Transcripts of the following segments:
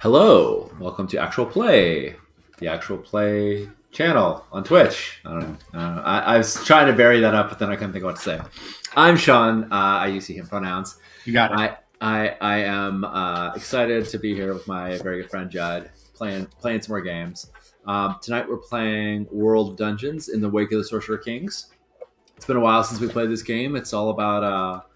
Hello, welcome to Actual Play, the Actual Play channel on Twitch. I don't know. I was trying to bury that up, but then I couldn't think of what to say. I'm Sean. I use he/him pronouns. You got it. I am excited to be here with my very good friend Judd, playing some more games. Tonight we're playing World of Dungeons in the Wake of the Sorcerer Kings. It's been a while since we played this game. It's all about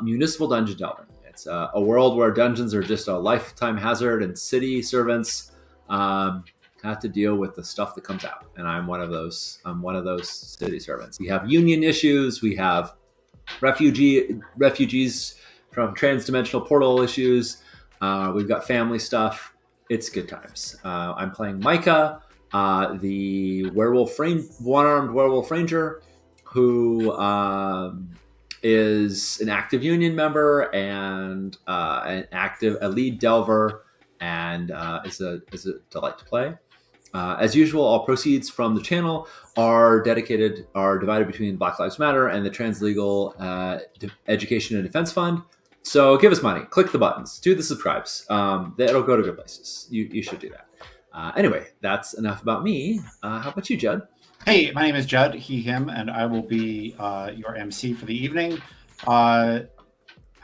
municipal dungeon delving. It's a world where dungeons are just a lifetime hazard, and city servants have to deal with the stuff that comes out. And I'm one of those. I'm one of those city servants. We have union issues. We have refugees from trans-dimensional portal issues. We've got family stuff. It's good times. I'm playing Micah, the one-armed werewolf ranger, who is an active union member and a lead delver, and is a delight to play. As usual, all proceeds from the channel are divided between Black Lives Matter and the Translegal Education and Defense Fund. So give us money, click the buttons, do the subscribes. It'll go to good places. You should do that. Anyway, that's enough about me. How about you, Judd? Hey, my name is Judd, he, him, and I will be your MC for the evening. I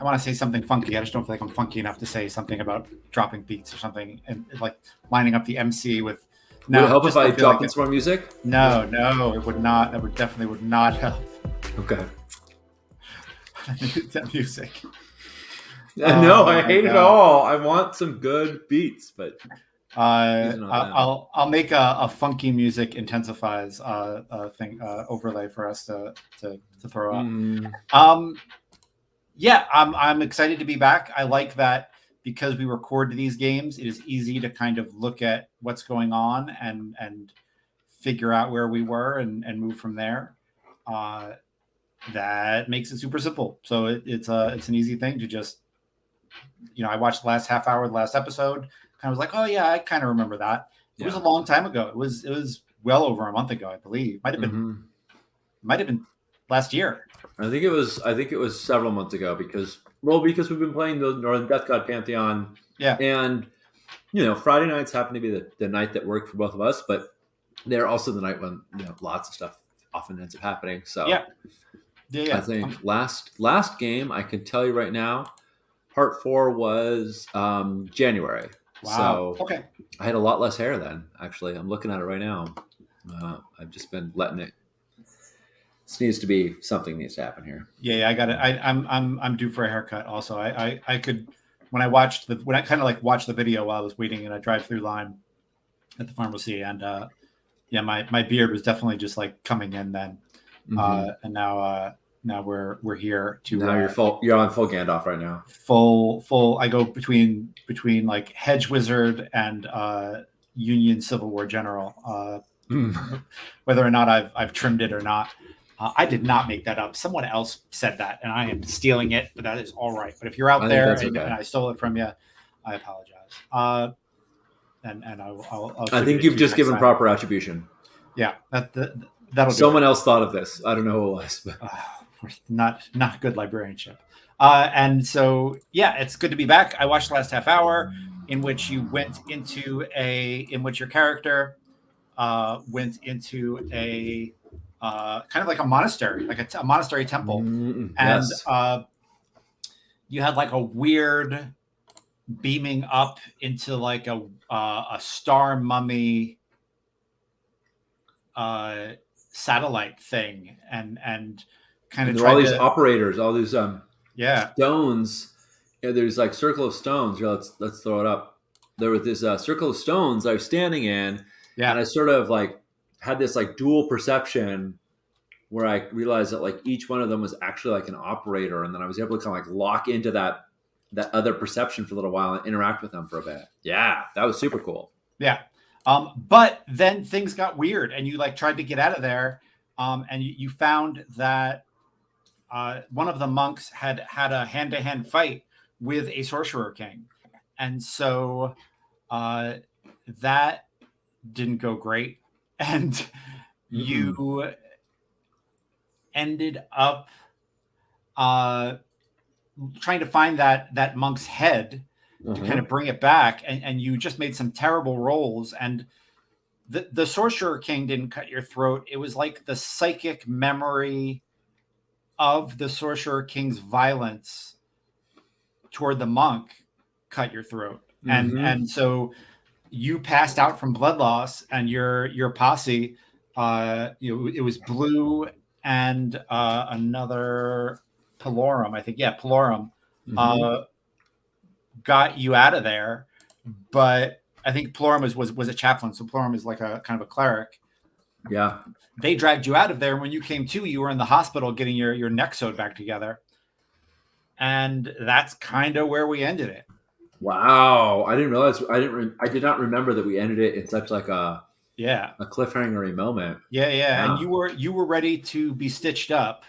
want to say something funky. I just don't feel like I'm funky enough to say something about dropping beats or something, and like lining up the MC with. No, would it help if I drop in some more music? No, it would not. That definitely would not help. Okay. That music. No, I hate it all. I want some good beats, but I'll make a funky music intensifies thing overlay for us to throw up. Yeah, I'm excited to be back. I like that because we record these games. It is easy to kind of look at what's going on and figure out where we were and move from there. That makes it super simple. So it's an easy thing to just, I watched the last half hour of the last episode. Kind of was like, oh yeah, I kind of remember that. It was a long time ago. It was well over a month ago, I believe. Might have been last year. I think it was several months ago because we've been playing the Northern Death God Pantheon. Yeah. And Friday nights happen to be the night that worked for both of us, but they're also the night when lots of stuff often ends up happening. So yeah. I think last game I can tell you right now, Part 4 was January. Wow. So okay. I had a lot less hair then. Actually, I'm looking at it right now. I've just been letting it. This needs to be something needs to happen here. Yeah, I got it. I'm due for a haircut. Also, I could when I watched the video while I was waiting in a drive-through line at the pharmacy, and my beard was definitely just like coming in then, and now we're here to. Now you're on full Gandalf right now. Full. I go between like hedge wizard and Union Civil War general. Whether or not I've trimmed it or not. I did not make that up. Someone else said that, and I am stealing it, but that is all right. But if you're out there and I stole it from you, I apologize. And I'll I think you've just given proper attribution. Yeah, that'll. Someone else thought of this. I don't know who it was, but not good librarianship. And so it's good to be back. I watched the last half hour in which you went into in which your character went into a. Kind of like a monastery, like a monastery temple. And yes. You had like a weird beaming up into like a star mummy satellite thing, and kind of there are all these operators, all these stones. There's like circle of stones. Let's throw it up. There was this circle of stones I was standing in, and I sort of like had this like dual perception where I realized that like each one of them was actually like an operator, and then I was able to kind of like lock into that other perception for a little while and interact with them for a bit. Yeah, that was super cool. Yeah. But then things got weird, and you like tried to get out of there, and you found that one of the monks had a hand-to-hand fight with a sorcerer king, and so that didn't go great. And you ended up trying to find that monk's head to kind Uh-huh. of bring it back, and you just made some terrible rolls, and the Sorcerer King didn't cut your throat. It was like the psychic memory of the Sorcerer King's violence toward the monk cut your throat. Mm-hmm. And so you passed out from blood loss, and your posse, it was Blue and another Pelorum, I think. Yeah, Pelorum Mm-hmm. uh, got you out of there, but I think Pelorum was a chaplain, so Pelorum is like a kind of a cleric. Yeah. They dragged you out of there. When you came to, you were in the hospital getting your neck sewed back together, and that's kind of where we ended it. Wow. I didn't realize. I did not remember that we ended it in such like Yeah, a cliffhangery moment. yeah, and Yeah. you were ready to be stitched up.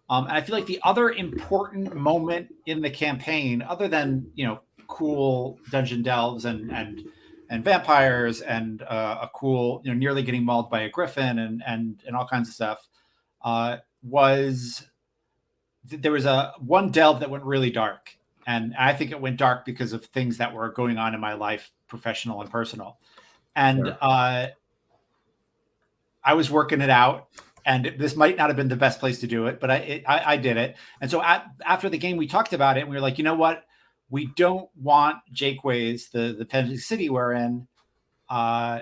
And I feel like the other important moment in the campaign, other than cool dungeon delves and vampires and a cool nearly getting mauled by a griffin and all kinds of stuff, was there was a one delve that went really dark, and I think it went dark because of things that were going on in my life, professional and personal, and Sure. I was working it out, and this might not have been the best place to do it, but I did it. And so after the game, we talked about it, and we were like, you know what? We don't want Jakeways, the Fantasy City we're in, uh,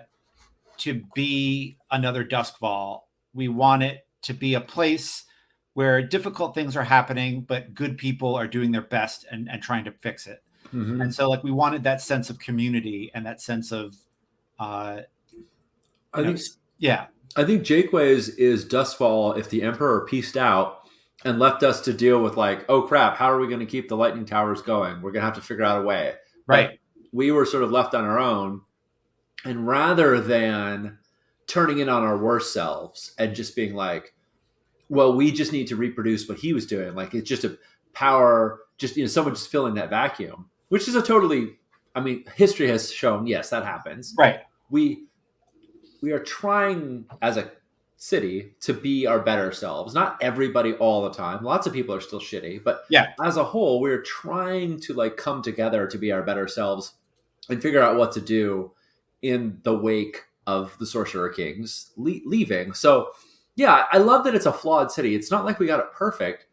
to be another Duskfall. We want it to be a place where difficult things are happening, but good people are doing their best and trying to fix it. Mm-hmm. And so, like, we wanted that sense of community and that sense of, uh, I think yeah, I think Jakeways is Dustfall if the Emperor pieced out and left us to deal with like, oh crap, how are we going to keep the lightning towers going? We're going to have to figure out a way. But right, we were sort of left on our own, and rather than turning in on our worst selves and just being like, well, we just need to reproduce what he was doing. Like it's just a power, just someone just filling that vacuum, which is a totally. I mean, history has shown yes that happens. right, We we are trying as a city to be our better selves. Not everybody all the time. Lots of people are still shitty, but yeah, as a whole, we're trying to like come together to be our better selves and figure out what to do in the wake of the Sorcerer Kings leaving. So, yeah, I love that it's a flawed city. It's not like we got it perfect,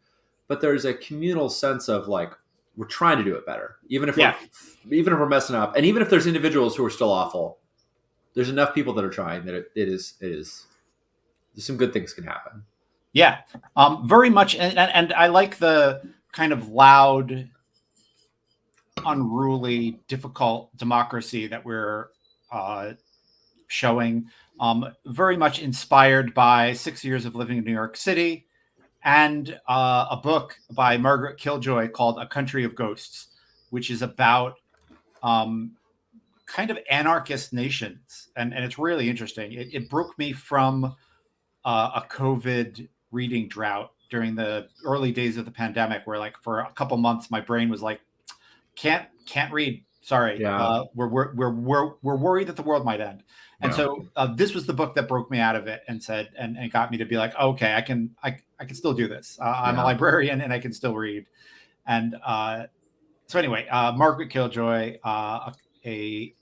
but there's a communal sense of like we're trying to do it better, yeah. even if we're messing up, and even if there's individuals who are still awful. There's enough people that are trying that it is some good things can happen. Yeah, very much, and I like the kind of loud, unruly, difficult democracy that we're showing. Very much inspired by 6 years of living in New York City and a book by Margaret Killjoy called A Country of Ghosts, which is about um, kind of anarchist nations, and it's really interesting. It broke me from a COVID reading drought during the early days of the pandemic, where like for a couple months my brain was like, can't read. Sorry, Yeah, we're worried that the world might end. And yeah, so this was the book that broke me out of it and said and got me to be like, okay, I can still do this. I'm a yeah. librarian and I can still read. And so anyway, Margaret Killjoy, a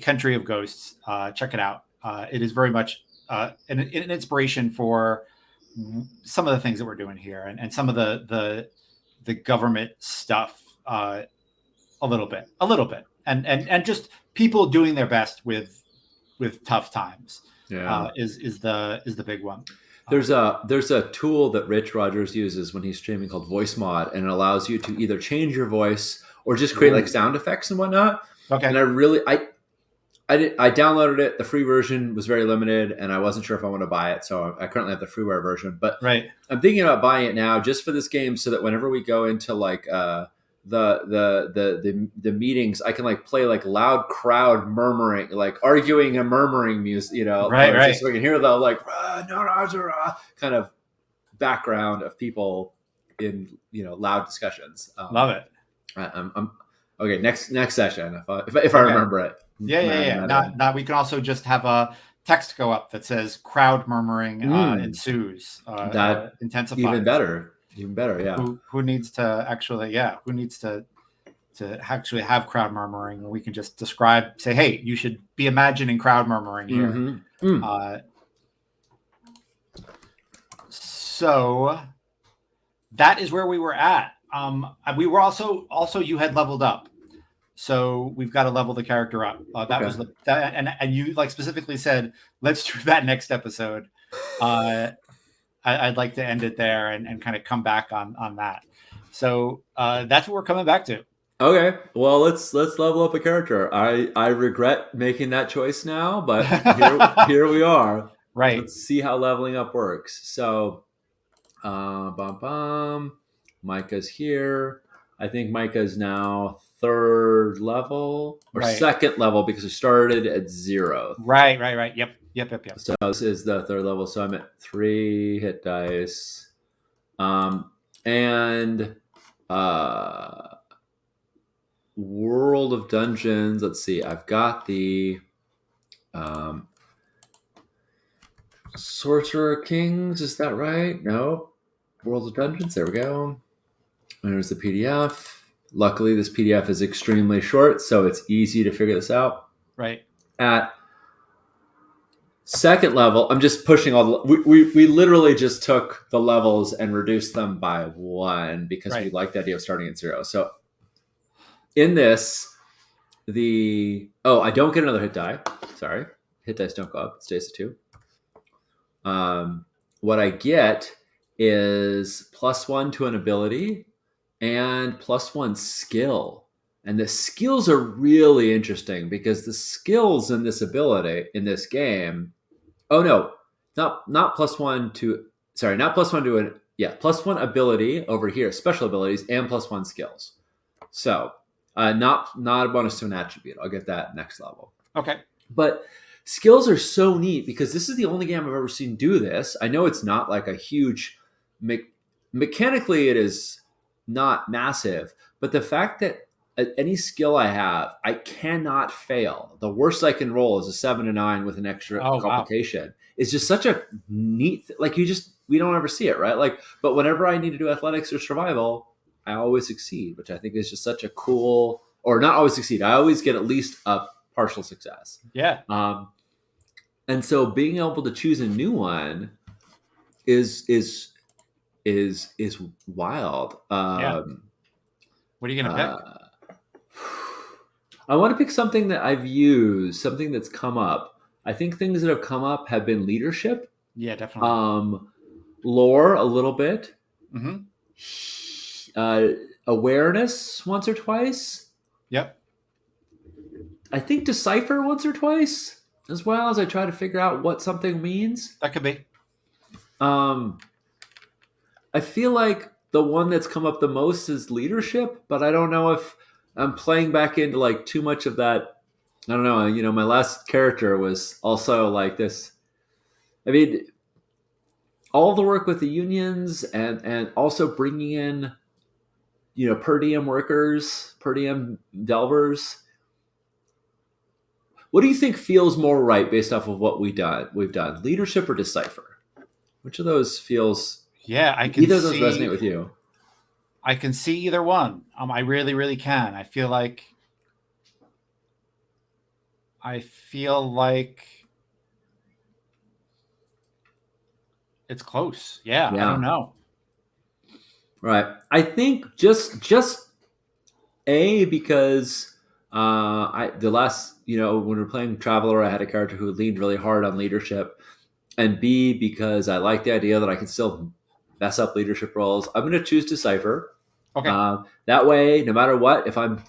Country of Ghosts. Check it out. It is very much an inspiration for some of the things that we're doing here and some of the government stuff a little bit, and just people doing their best with tough times Yeah. is the big one. There's a tool that Rich Rogers uses when he's streaming called Voice Mod, and it allows you to either change your voice or just create like Ooh. sound effects and whatnot. And Okay. I downloaded it. The free version was very limited, and I wasn't sure if I want to buy it, so I currently have the freeware version. But Right. I'm thinking about buying it now just for this game, so that whenever we go into like the meetings, I can like play like loud crowd murmuring, like arguing and murmuring music, Right. just Right. so we can hear the like kind of background of people in loud discussions. Love it. I'm okay. Next session, if I Okay. remember it. Yeah. I'm Yeah. adding Yeah. that in. Not. We can also just have a text go up that says crowd murmuring Mm, ensues, that intensifies. even better. Even better, yeah. Who needs to actually? Yeah. Who needs to actually have crowd murmuring, and we can just say, hey, you should be imagining crowd murmuring here. Mm-hmm. So that is where we were at. We were also you had leveled up, so we've got to level the character up. That was and you like specifically said, let's do that next episode. I'd like to end it there and kind of come back on that. So that's what we're coming back to. Okay, well let's level up a character. I regret making that choice now, but here we are. Right. Let's see how leveling up works. So, Micah's here. I think Micah's now 3rd level or 2nd level because we started at 0. Right. Yep. So this is the 3rd level. So I'm at 3 hit dice, and World of Dungeons. Let's see. I've got the Sorcerer Kings. Is that right? No. World of Dungeons. There we go. And there's the PDF. Luckily, this PDF is extremely short, so it's easy to figure this out. Right. At 2nd level, I'm just pushing all the... We literally just took the levels and reduced them by 1 because we like the idea of starting at 0. So in this, I don't get another hit die. Sorry. Hit dice don't go up. It stays at 2. What I get is +1 to an ability and +1 skill. And the skills are really interesting because the skills in this ability, in this game... Oh, no. Not +1 to... Sorry, not +1 to an... Yeah, +1 ability over here, special abilities, and +1 skills. So, not a bonus to an attribute. I'll get that next level. Okay. But skills are so neat because this is the only game I've ever seen do this. I know it's not like a huge... Mechanically, it is not massive. But the fact that any skill I have, I cannot fail. The worst I can roll is a 7 to 9 with an extra complication. Wow. It's just such a neat... we don't ever see it, right? But whenever I need to do athletics or survival... I always succeed, which I think is just such a cool, or not always succeed. I always get at least a partial success. Yeah. And so being able to choose a new one is wild. Yeah. What are you going to pick? I want to pick something that I've used, something that's come up. I think things that have come up have been leadership. Yeah, definitely. Lore a little bit. Mm-hmm. Awareness once or twice. Yep. I think decipher once or twice as well as I try to figure out what something means. That could be. I feel like the one that's come up the most is leadership, but I don't know if I'm playing back into too much of that. I don't know. My last character was also like this. I mean, all the work with the unions and also bringing in per diem workers, per diem delvers. What do you think feels more right based off of what we've done? Leadership or decipher? Which of those feels... Yeah, I can either of those resonate with you. I can see either one. I really, really can. I feel like it's close. Yeah. I don't know. Right. I think just because the last, when we were playing Traveler, I had a character who leaned really hard on leadership, and B, because I like the idea that I can still mess up leadership roles. I'm going to choose Decipher. Okay. That way, no matter what, if I'm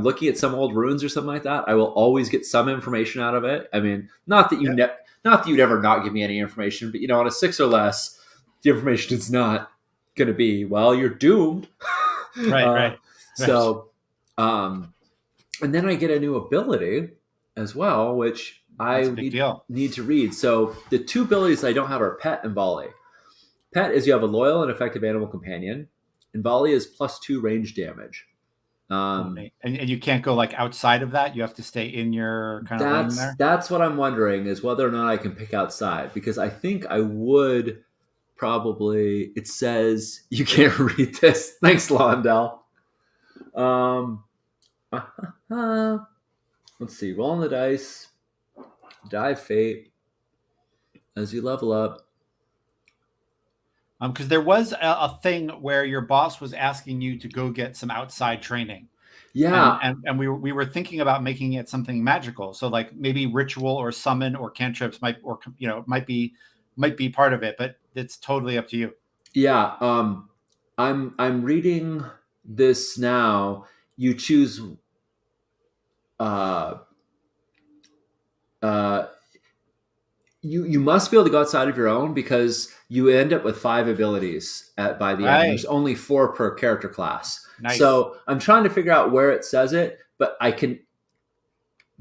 looking at some old runes or something like that, I will always get some information out of it. I mean, not that you'd ever not give me any information, but on a 6 or less, the information is not going to be, well, you're doomed. Right. So, and then I get a new ability as well, which I need to read. So the 2 abilities I don't have are Pet and Volley. Pet is you have a loyal and effective animal companion, and Volley is +2 range damage. And you can't go outside of that. You have to stay in your kind of lane there. That's what I'm wondering, is whether or not I can pick outside, because I think I would probably... It says you can't read this. Thanks, Londell. Uh, let's see. Rolling the dice. Die fate as you level up. Because there was a thing where your boss was asking you to go get some outside training, and Yeah, we were thinking about making it something magical. So like maybe ritual or summon or cantrips might be part of it, but it's totally up to you. yeah. I'm reading this now. You choose uh uh you must be able to go outside of your own because you end up with 5 abilities by the end. There's Right. only 4 per character class. Nice. So I'm trying to figure out where it says it, but I can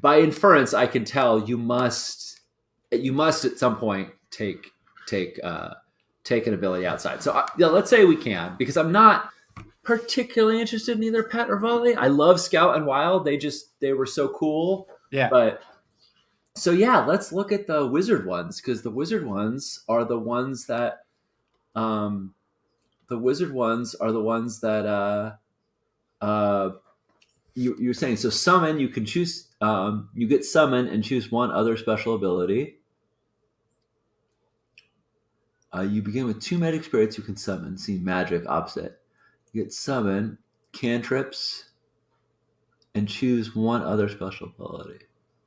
by inference I can tell you must at some point take take an ability outside. So yeah, let's say we can because I'm not particularly interested in either pet or volley. I love Scout and Wild. They were so cool. Yeah. But so yeah, let's look at the wizard ones because the wizard ones are the ones that um uh you're saying. So summon, you can choose you get summon and choose one other special ability. You begin with 2 magic spirits you can summon. See magic opposite. You get summon, cantrips, and choose one other special ability.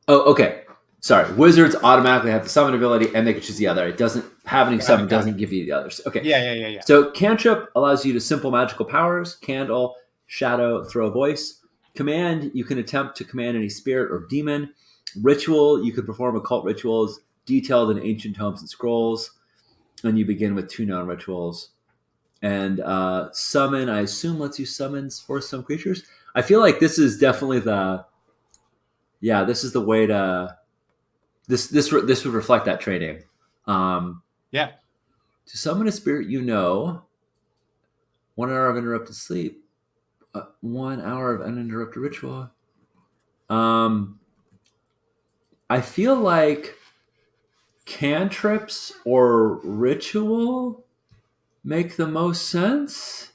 Oh, okay. Sorry. Wizards automatically have the summon ability and they can choose the other. It doesn't having Got summon it. Got it. doesn't give you the others. Okay. Yeah. Yeah. Yeah. Yeah. So cantrip allows you to simple magical powers, candle, shadow, throw voice. Command, you can attempt to command any spirit or demon. Ritual, you can perform occult rituals detailed in ancient tomes and scrolls. And you begin with 2 known rituals. And summon, I assume, lets you summon for some creatures. I feel like this is definitely this is the way to this would reflect that training. Um, Yeah. to summon a spirit, 1 hour of interrupted sleep, 1 hour of uninterrupted ritual. Um, I feel like cantrips or ritual make the most sense.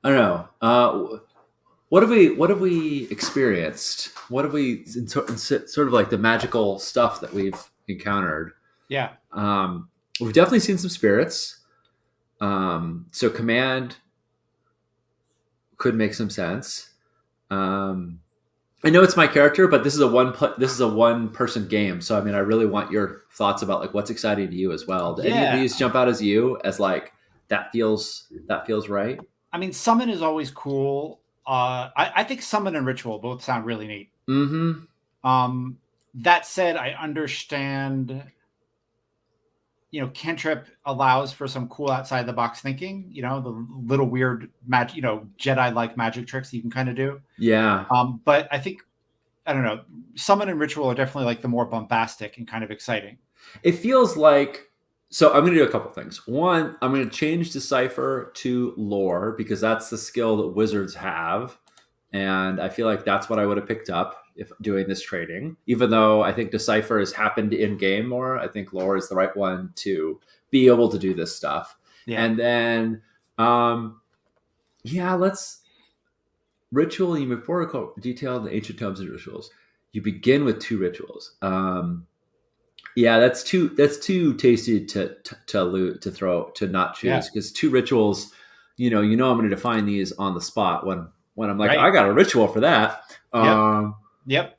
I don't know. What have we experienced? What have we in sort of like the magical stuff that we've encountered? Yeah. We've definitely seen some spirits. So command could make some sense. Um, I know it's my character, but this is a one person game. So I mean, I really want your thoughts about like what's exciting to you as well. Do any of Yeah. these jump out as you as like that feels right? I mean, summon is always cool. I think summon and ritual both sound really neat. Mm-hmm. Um, that said, I understand. Cantrip allows for some cool outside the box thinking. The little weird magic, Jedi like magic tricks you can kind of do. Yeah. But I think I don't know. Summon and ritual are definitely like the more bombastic and kind of exciting. It feels like so. I'm going to do a couple things. One, I'm going to change Decipher to Lore because that's the skill that wizards have, and I feel like that's what I would have picked up if doing this trading. Even though I think Decipher has happened in game more, I think Lore is the right one to be able to do this stuff. Yeah. And then, yeah, let's ritual. You move detailed the ancient tomes and rituals. You begin with 2 rituals. Yeah, that's too tasty to throw to not Yeah. choose because 2 rituals, I'm going to define these on the spot when I'm like I Right. got a ritual for that. Yep. Yep.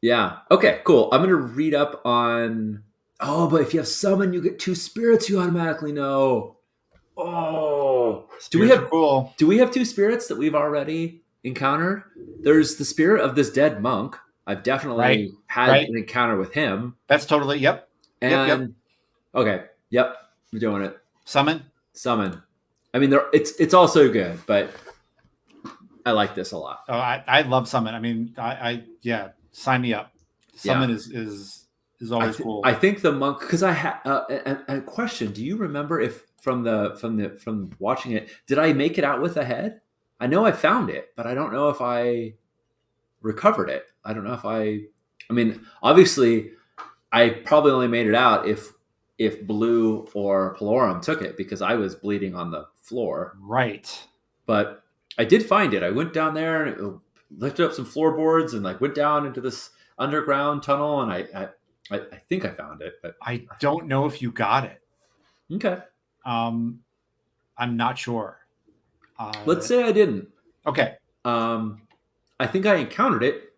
Yeah. Okay. Cool. I'm going to read up on. Oh, but if you have summon, you get 2 spirits. You automatically know. Oh, do we Spirits are have cool. do we have 2 spirits that we've already encountered? There's the spirit of this dead monk. I've Right. definitely had Right. an encounter with him. That's totally. Yep. Yep. Yep. And okay, yep, we're doing it. Summon. Summon. I mean, it's also good, but I like this a lot. Oh, I love summon. I mean, yeah. Sign me up. Summon Yeah, is always I cool. think the monk because I had a question. Do you remember if from watching it, did I make it out with a head? I know I found it, but I don't know if I recovered it. I don't know if I mean, obviously, I probably only made it out if Blue or Palorum took it because I was bleeding on the floor. Right. But I did find it. I went down there and lifted up some floorboards and like went down into this underground tunnel, and I think I found it. But I don't know if you got it. okay, Um, I'm not sure. let's say I didn't. Okay. Um, I think I encountered it,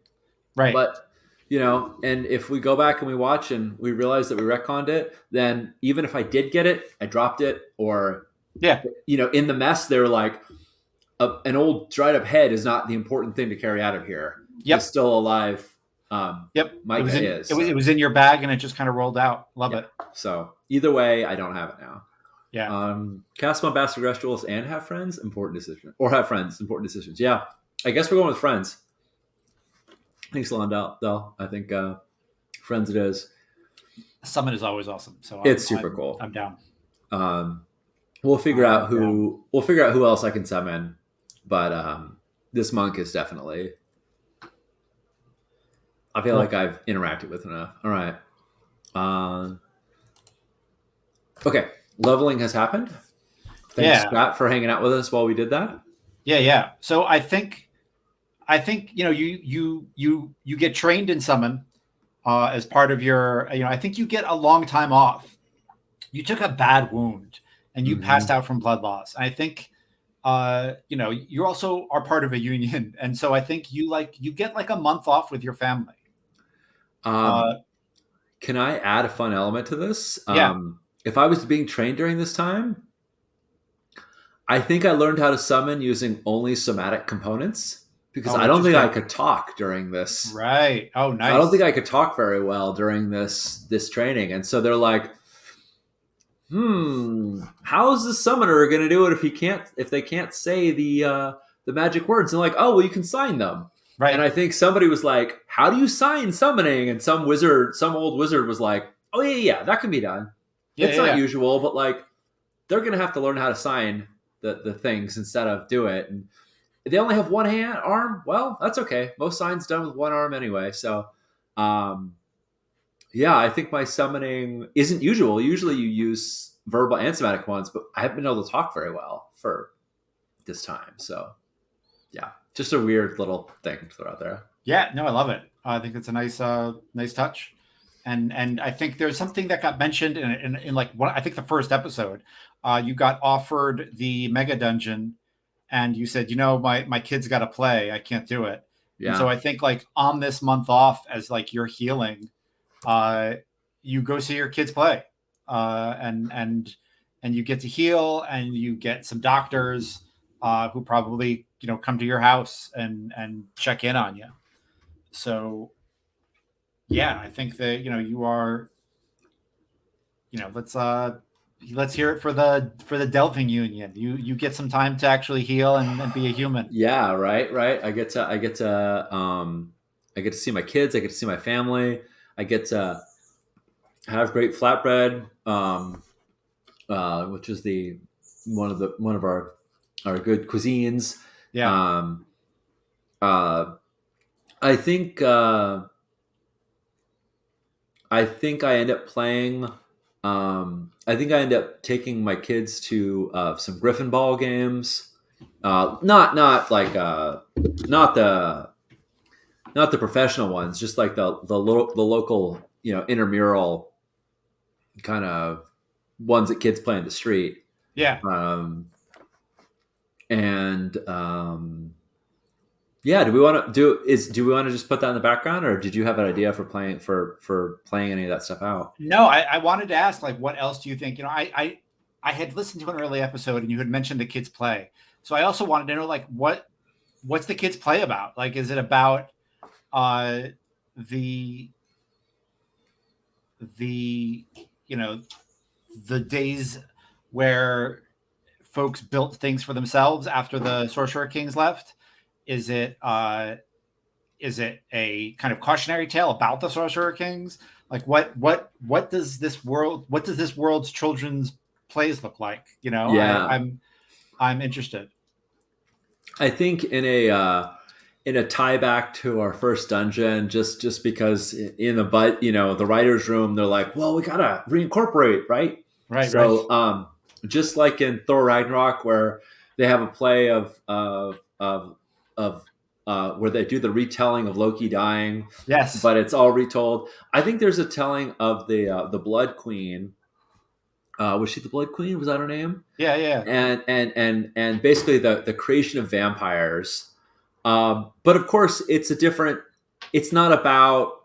Right. but and if we go back and we watch and we realize that we retconned it, then even if I did get it, I dropped it, or Yeah. in the mess, they were like, an old dried up head is not the important thing to carry out of here. Yep. It's still alive. Yep. Micah is. So. It was in your bag and it just kind of rolled out. Love it. So either way, I don't have it now. Yeah. Cast my bastard rituals and have friends, important decision. Or have friends, important decisions. Yeah. I guess we're going with friends. Thanks, Londell, though. I think friends it is. Summon is always awesome. So it's super cool. I'm down. We'll figure out who else I can summon, but this monk is definitely. I feel like I've interacted with enough. All right. Okay, leveling has happened. Thanks, Scott, for hanging out with us while we did that. Yeah. So I think you get trained in summon as part of your. I think you get a long time off. You took a bad wound and you passed out from blood loss. And I think you also are part of a union, and so I think you get like a month off with your family. Can I add a fun element to this? Yeah. If I was being trained during this time, I think I learned how to summon using only somatic components, because I don't think I could talk during this. Right. Oh, nice. I don't think I could talk very well during this training. And so they're like, how's the summoner going to do it if they can't say the magic words? And like, oh, well, you can sign them. Right. And I think somebody was like, how do you sign summoning? And some old wizard was like, oh, yeah, that can be done. It's not usual, but like, they're going to have to learn how to sign the things instead of do it. And if they only have one arm, well, that's okay. Most signs done with one arm anyway. So, I think my summoning isn't usual. Usually you use verbal and somatic ones, but I haven't been able to talk very well for this time. So, yeah, just a weird little thing to throw out there. Yeah, no, I love it. I think it's a nice touch. And I think there's something that got mentioned in like one, I think the first episode, you got offered the mega dungeon and you said, my kid's got to play. I can't do it. Yeah. And so I think like on this month off, as like you're healing, you go see your kids play, and you get to heal, and you get some doctors who probably come to your house and check in on you. So yeah, I think that you are. Let's hear it for the Delving Union. You get some time to actually heal and be a human. Yeah, right. I get to see my kids. I get to see my family. I get to have great flatbread, which is one of our good cuisines. Yeah. I think I end up playing. I think I end up taking my kids to some Griffin Ball games. Not the professional ones, just like the local intramural kind of ones that kids play in the street. Yeah. Do we want to just put that in the background, or did you have an idea for playing any of that stuff out? No, I wanted to ask, like, what else do you think? I had listened to an early episode and you had mentioned the kids play. So I also wanted to know, like, what's the kids play about? Like, is it about the days where folks built things for themselves after the Sorcerer Kings left? Is it a kind of cautionary tale about the Sorcerer Kings? Like what does this world's children's plays look like? I'm interested. I think in a tie back to our first dungeon, just because in the writer's room, they're like, well, we gotta reincorporate, right? Right. So, just like in Thor Ragnarok, where they have a play of of where they do the retelling of Loki dying, Yes. but it's all retold. I think there's a telling of the Blood Queen. Was she the Blood Queen? Was that her name? Yeah. Yeah. And basically the creation of vampires. But of course, it's a different. It's not about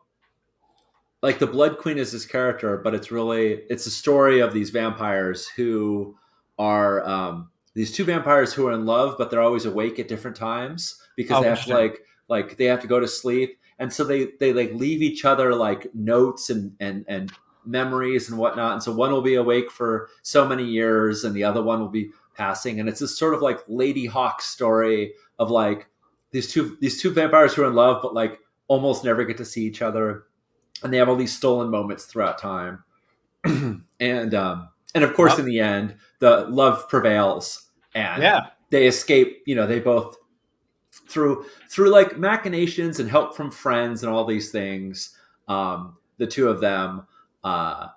like the Blood Queen is this character, but it's a story of these vampires who are these two vampires who are in love, but they're always awake at different times because Oh, they have to interesting. like they have to go to sleep, and so they like leave each other like notes and memories and whatnot. And so one will be awake for so many years, and the other one will be passing, and it's this sort of like Lady Hawk story of like these two vampires who are in love, but like almost never get to see each other, and they have all these stolen moments throughout time. And of course, in Love. the end, the love prevails, and Yeah. they escape. They both through like machinations and help from friends and all these things. The two of them, uh,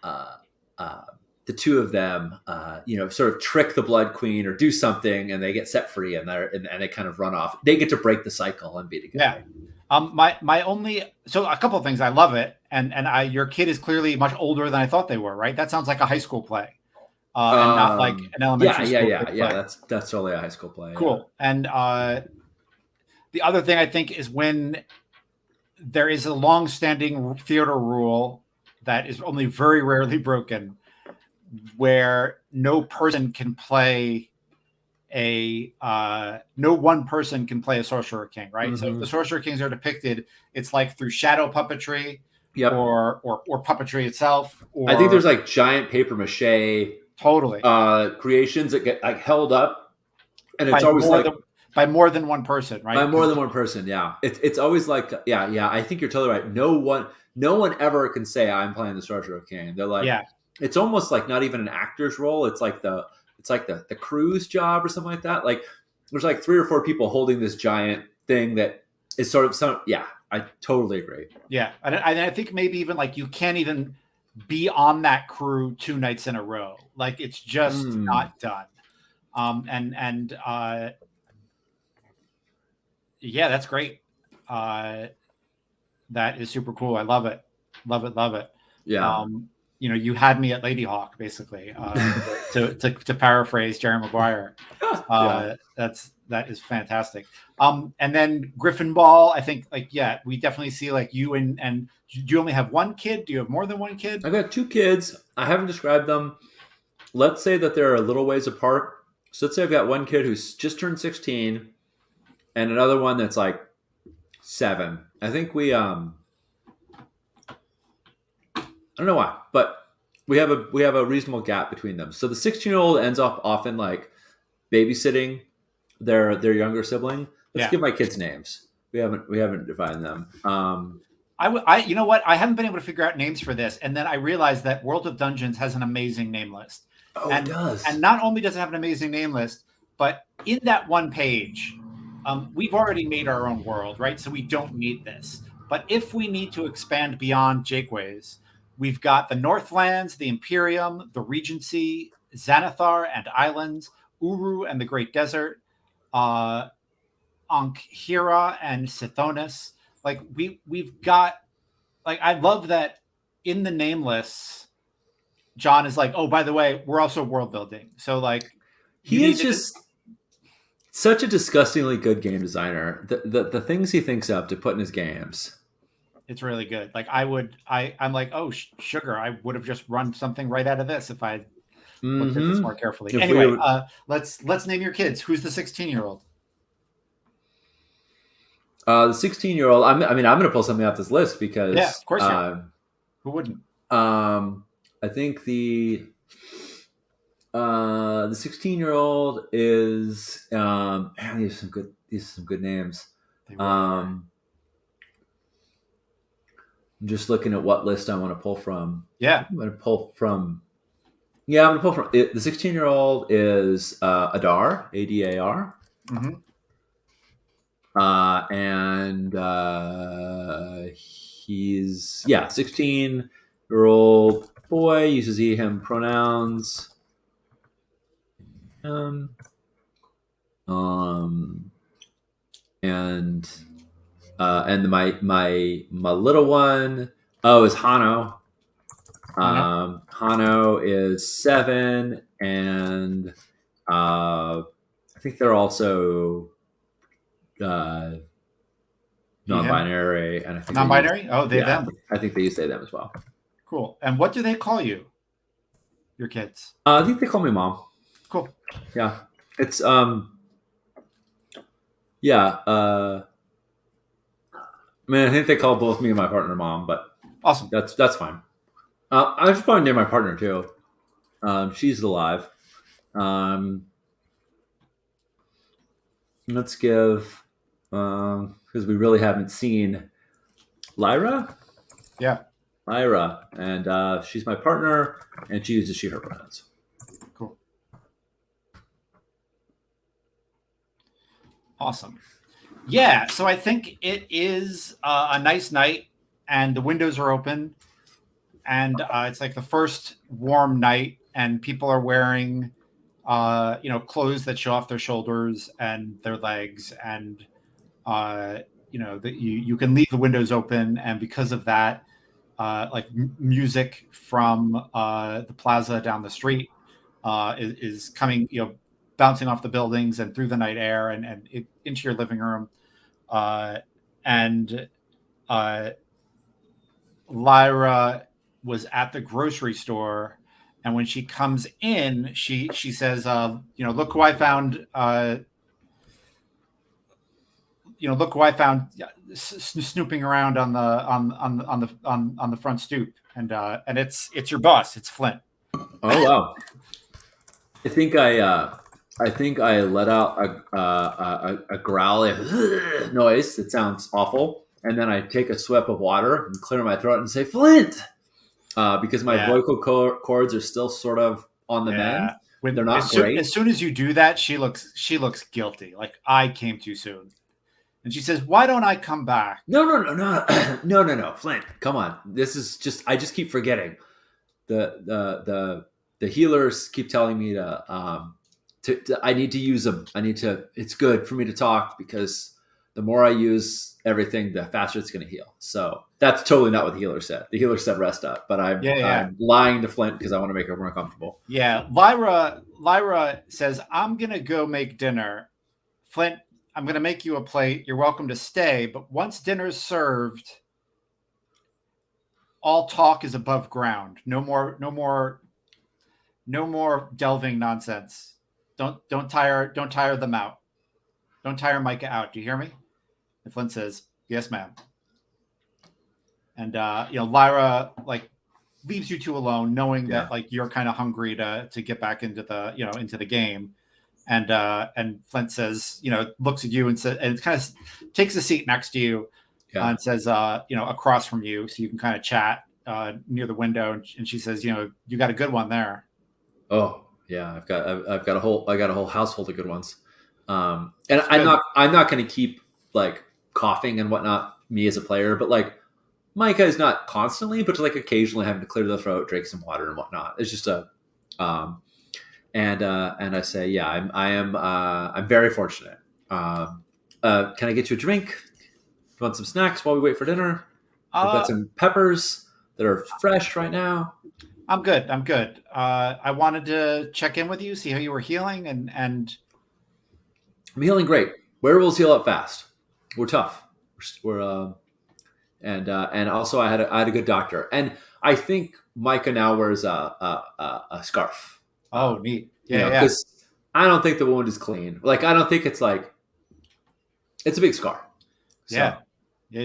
uh, uh, sort of trick the Blood Queen or do something, and they get set free, and they kind of run off. They get to break the cycle and be Yeah. together. My only so a couple of things. I love it, and I your kid is clearly much older than I thought they were. Right? That sounds like a high school play, and not like an Yeah, elementary yeah, school yeah, kid yeah. play. That's totally a high school play. Yeah. Cool. And the other thing I think is when there is a long-standing theater rule that is only very rarely broken, where no person can play no one person can play a sorcerer king, right? So if the Mm-hmm. sorcerer kings are depicted, it's like through shadow puppetry Yep. or puppetry itself, I think there's or like giant paper mache totally creations that get like held up, and it's by always more like than by more than one person, by right? more Because than one person. Yeah, it's always like yeah. I think you're totally right. No one ever can say I'm playing the Sorcerer King. They're like, yeah, it's almost like not even an actor's role. It's like the crew's job or something like that. Like there's like three or four people holding this giant thing that is sort of some. Yeah, I totally agree. yeah, and I think maybe even like you can't even be on that crew 2 nights in a row. Like it's just Mm, not done. And yeah, that's great. Uh, that is super cool. I love it. Love it. Love it. yeah. Um, you had me at Lady Hawk, basically, to paraphrase Jerry Maguire. Yeah. That is fantastic. And then Griffin Ball, I think, like, yeah, we definitely see like you and do you only have one kid? Do you have more than one kid? I've got two kids. I haven't described them. Let's say that they're a little ways apart. So let's say I've got one kid who's just turned 16 and another one that's like 7. I think I don't know why, but we have a reasonable gap between them. So the 16-year-old ends up often like babysitting their younger sibling. Let's Yeah. give my kids names. We haven't defined them. You know what? I haven't been able to figure out names for this, and then I realized that World of Dungeons has an amazing name list, Oh, it and does. not only does it have an amazing name list, but in that one page, we've already made our own world, right? So we don't need this. But if we need to expand beyond Jakeways, we've got the Northlands, the Imperium, the Regency, Xanathar and Islands, Uru and the Great Desert, uh, Ankhira and Sithonus. Like we've got like I love that in the nameless, John is like, oh, by the way, we're also world building. So like you He need is to just such a disgustingly good game designer. The things he thinks of to put in his games. it's really good. Like I'm like, oh, sugar, I would have just run something right out of this if I looked at this Mm-hmm. more carefully. If we Anyway, would, let's name your kids. Who's the 16-year-old? the 16-year-old, I mean, I'm going to pull something off this list Yeah, because of course you are. Who wouldn't? I think the 16-year-old is man, these are some good names. They really are. I'm just looking at what list I want to pull from. I Yeah. think I'm going to pull from. Yeah, I'm going to pull from it. The 16-year-old is Adar, Adar. Mm-hmm. And he's 16-year-old boy, uses he him pronouns. Um, um and my little one, oh, is Hano. Hano? Hano is 7, and I think they're also uh, He, him? non-binary, and I think they use, Non-binary? Oh, they, yeah, them. I think they use they them as well. Cool. And what do they call you, your kids? I think they call me mom. Cool. Yeah, it's yeah. I mean, I think they call both me and my partner mom, but Awesome. that's fine. I should probably name my partner too. She's alive. Um, let's give because we really haven't seen Lyra. Yeah. Lyra, and she's my partner, and she uses she/her pronouns. Cool. Awesome. Yeah. So I think it is a nice night, and the windows are open, and it's like the first warm night, and people are wearing, clothes that show off their shoulders and their legs, and uh, that you can leave the windows open, and because of that, music from the plaza down the street is coming, bouncing off the buildings and through the night air and into your living room. Uh, and uh, Lyra was at the grocery store, and when she comes in, she says, "Look who I found! Look who I found snooping around on the front stoop, and it's your boss. It's Flint." Oh wow! I think I let out a growl noise that sounds awful, and then I take a swip of water and clear my throat and say Flint, because my Yeah, vocal cords are still sort of on the mend. yeah. They're When not great. as soon as you do that, she looks guilty. Like I came too soon, and she says, "Why don't I come back?" No, no, no, no, no, Flint. Come on. This is just. I just keep forgetting. The healers keep telling me to I need to use them. I need to. It's good for me to talk because the more I use everything, the faster it's going to heal. So that's totally not what the healer said. The healer said rest up, but Yeah, yeah, I'm lying to Flint because I want to make her more comfortable. yeah. Lyra says, "I'm gonna go make dinner." Flint, I'm gonna make you a plate. You're welcome to stay, but once dinner's served, all talk is above ground. No more, no more, no more delving nonsense. Don't tire them out. Don't tire Micah out. Do you hear me? And Flint says, "Yes, ma'am." And Lyra like leaves you two alone, knowing Yeah. that like you're kind of hungry to get back into the game. And Flint says, looks at you and says, and kind of takes a seat next to you, Yeah. and says, across from you, so you can kind of chat near the window. And she says, you got a good one there. Oh yeah. I've got a whole household of good ones. And It's good. I'm not going to keep like coughing and whatnot. Me as a player, but like Micah is not constantly, but like occasionally having to clear the throat, drink some water and whatnot. It's just um, and I say, yeah, I'm very fortunate. Can I get you a drink? You want some snacks while we wait for dinner? I've got Uh, some peppers that are fresh right now. I'm good. I'm good. I wanted to check in with you, see how you were healing, and I'm healing great. Werewolves heal up fast. We're tough. We're and also I had a good doctor, and I think Micah now wears a scarf. oh, neat. Yeah, yeah, Because I don't think the wound is clean. Like I don't think it's like it's a big scar. yeah, So yeah,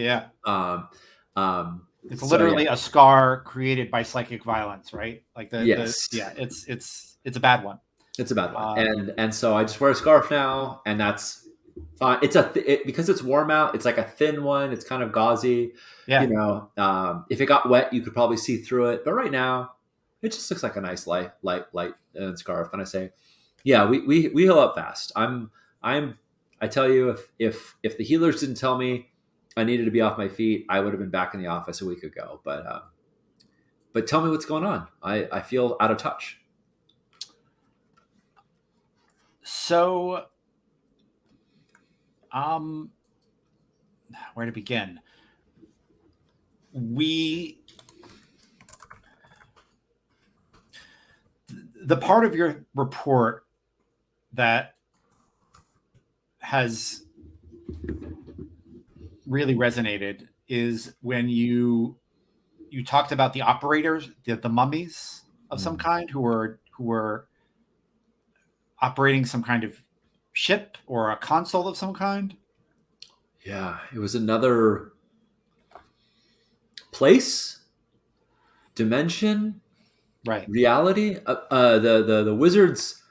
yeah. um It's so yeah, literally a scar created by psychic violence, right? Like the yes, yeah, it's a bad one. it's a bad one. Uh, And so I just wear a scarf now, and that's fine. Because it's warm out. It's like a thin one. It's kind of gauzy. yeah, If it got wet, you could probably see through it. But right now, it just looks like a nice light scarf. And I say, yeah, we heal up fast. I'm I tell you, if the healers didn't tell me I needed to be off my feet, I would have been back in the office a week ago. But tell me what's going on. I feel out of touch. so um where to begin. We the part of your report that has really resonated is when you talked about the operators, the mummies of some kind who were operating some kind of ship or a console of some kind. Yeah, it was another place, dimension, Right. reality. The wizards.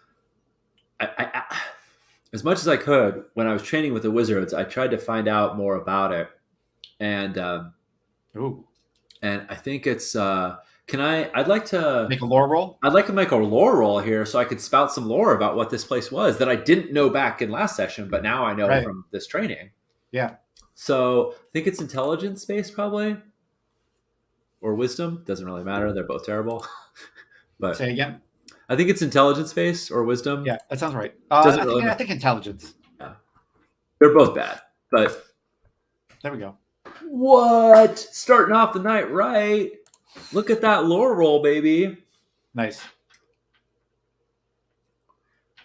As much as I could when I was training with the wizards, I tried to find out more about it, and Ooh. and I think it's. Can I? I'd like to. Make a lore roll. I'd like to make a lore roll here so I could spout some lore about what this place was that I didn't know back in last session, but now I know Right. from this training. Yeah. So I think it's intelligence based, probably, or wisdom. Doesn't really matter. They're both terrible. But Say again. I think it's intelligence based or wisdom. Yeah, that sounds right. Doesn't I really think I matter. think intelligence. Yeah. They're both bad. But There we go. what? Starting off the night right. Look at that lore roll, baby. Nice.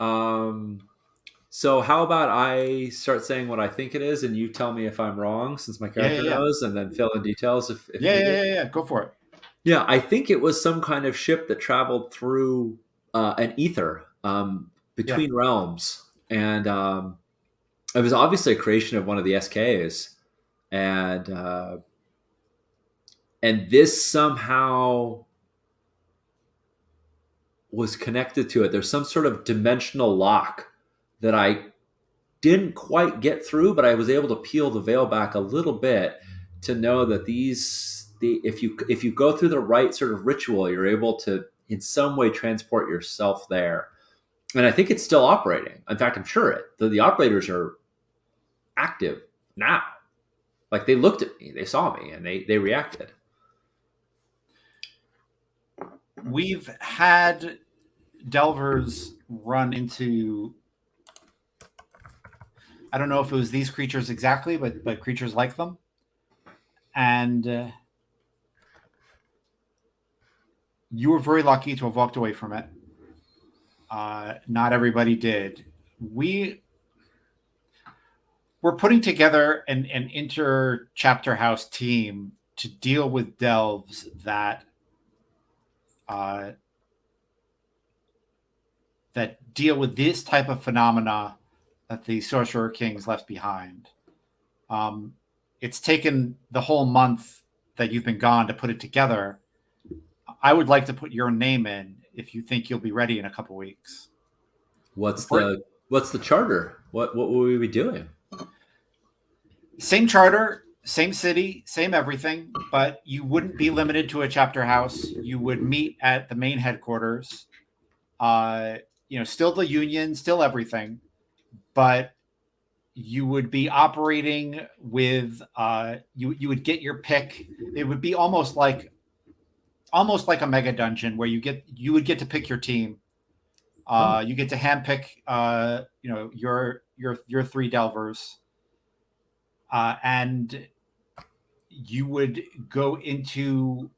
Um, so how about I start saying what I think it is, and you tell me if I'm wrong, since my Yeah, yeah, character yeah. knows, and then fill in details if Yeah, yeah, needed. yeah, yeah. Go for it. Yeah, I think it was some kind of ship that traveled through an ether Yeah. between realms, and it was obviously a creation of one of the SKs, and this somehow was connected to it. There's some sort of dimensional lock that I didn't quite get through, but I was able to peel the veil back a little bit to know that if you go through the right sort of ritual, you're able to in some way transport yourself there. And I think it's still operating. In fact, I'm sure the operators are active now. Like they looked at me, they saw me, and they reacted. We've had delvers run into, I don't know if it was these creatures exactly, but creatures like them. And you were very lucky to have walked away from it. Not everybody did. We're putting together an inter chapter house team to deal with delves uh, that deal with this type of phenomena that the Sorcerer Kings left behind. Um, it's taken the whole month that you've been gone to put it together. I would like to put your name in if you think you'll be ready in a couple weeks. What's Before, the charter? What will we be doing? same charter, same city, same everything, but you wouldn't be limited to a chapter house. You would meet at the main headquarters. Still the union, still everything, but you would be operating with you would get your pick. It would be almost like a mega dungeon where you would get to pick your team. Oh, You get to handpick your three delvers, and you would go into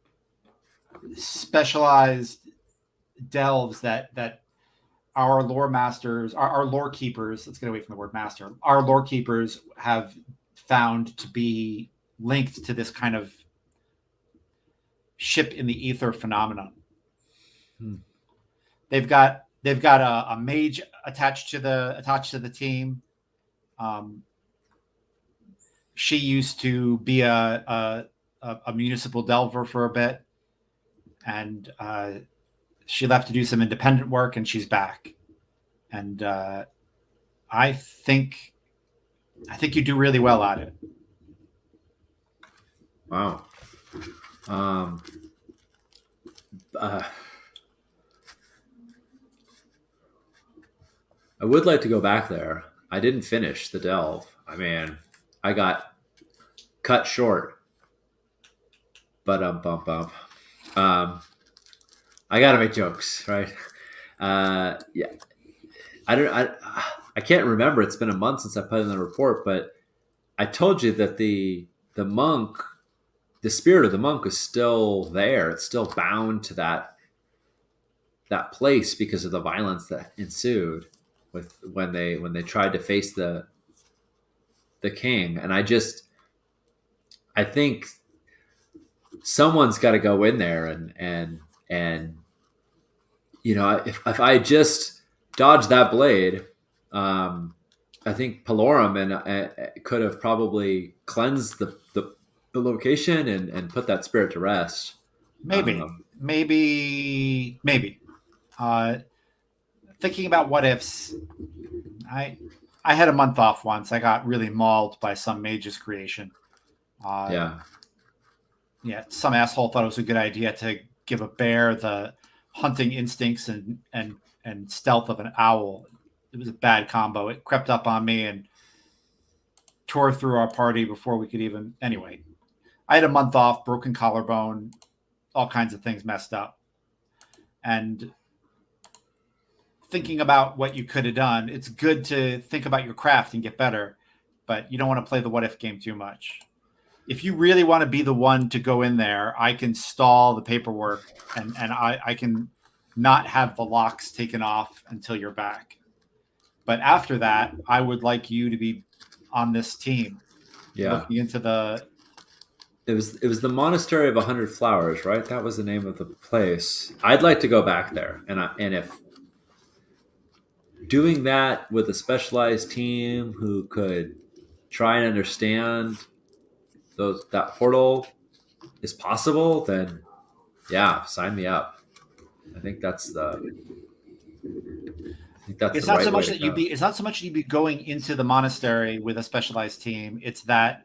specialized delves that our lore masters, our lore keepers, let's get away from the word master, our lore keepers have found to be linked to this kind of ship in the ether phenomenon. hmm. They've got a mage attached to the team. Um, she used to be a municipal delver for a bit, and she left to do some independent work, and she's back. And I think you do really well at it. Wow. Um, uh, I would like to go back there. I didn't finish the delve. I mean, I got cut short. But bump bump. Um, I gotta make jokes, right? Yeah, I don't. I can't remember. It's been a month since I put in the report, but I told you that the monk, the spirit of the monk, is still there. It's still bound to that place because of the violence that ensued with when they tried to face the king. And I think someone's got to go in there and if I just dodged that blade, I think Palorum could have probably cleansed the location and put that spirit to rest. Maybe, Um, maybe. Uh, Thinking about what ifs, I I had a month off once. I got really mauled by some mage's creation. Uh, yeah, yeah, some asshole thought it was a good idea to give a bear the hunting instincts and stealth of an owl. It was a bad combo. It crept up on me and tore through our party before we could even. Anyway, I had a month off, broken collarbone, all kinds of things messed up, and thinking about what you could have done. It's good to think about your craft and get better, but you don't want to play the what if game too much. If you really want to be the one to go in there, I can stall the paperwork and I can not have the locks taken off until you're back. But after that, I would like you to be on this team yeah. looking into the. It was the Monastery of 100 Flowers, right? That was the name of the place. I'd like to go back there, and if doing that with a specialized team who could try and understand that portal is possible, then yeah, sign me up. I think that's the I think that's the It's not so right way much to that you go. be. It's not so much that you be going into the monastery with a specialized team. It's that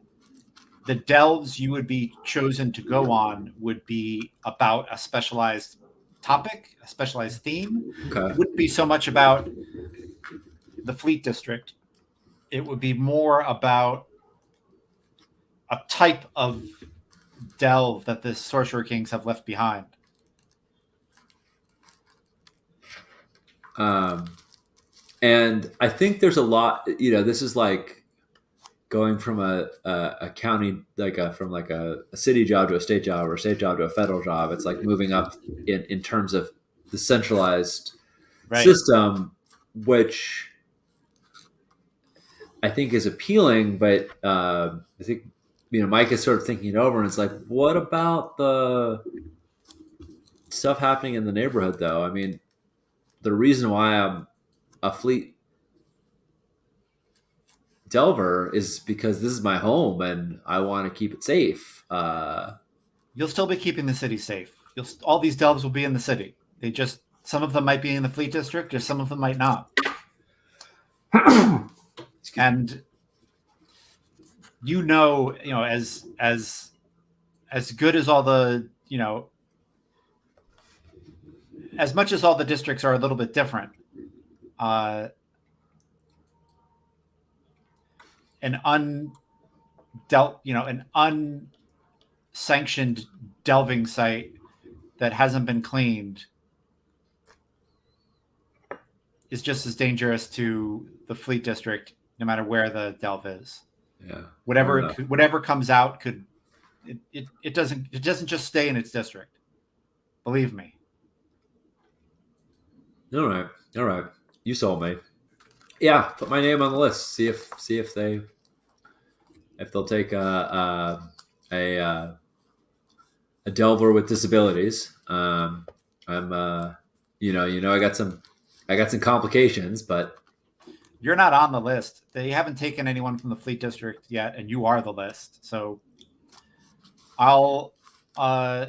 the delves you would be chosen to go on would be about a specialized topic, a specialized theme. It Okay. wouldn't be so much about the Fleet District. It would be more about a type of delve that the Sorcerer Kings have left behind. Um, and I think there's a lot. This is like going from a county from like a city job to a state job or a state job to a federal job. It's like moving up in terms of the centralized Right. system, which I think is appealing. But I think Mike is sort of thinking it over, and it's like, what about the stuff happening in the neighborhood, though? I mean, the reason why I'm a fleet delver is because this is my home and I want to keep it safe. You'll still be keeping the city safe. All these delves will be in the city. They just some of them might be in the Fleet District, or some of them might not. Excuse me. And as good as all the as much as all the districts are a little bit different, uh, an unsanctioned delving site that hasn't been cleaned is just as dangerous to the Fleet District, no matter where the delve is. Yeah, fair Whatever enough. whatever comes out could it doesn't just stay in its district. Believe me. All right, all right. You sold me. Yeah, put my name on the list. See if they'll take a a delver with disabilities. I'm I got some complications, but You're not on the list. They haven't taken anyone from the Fleet District yet, and you are the list. So I'll uh,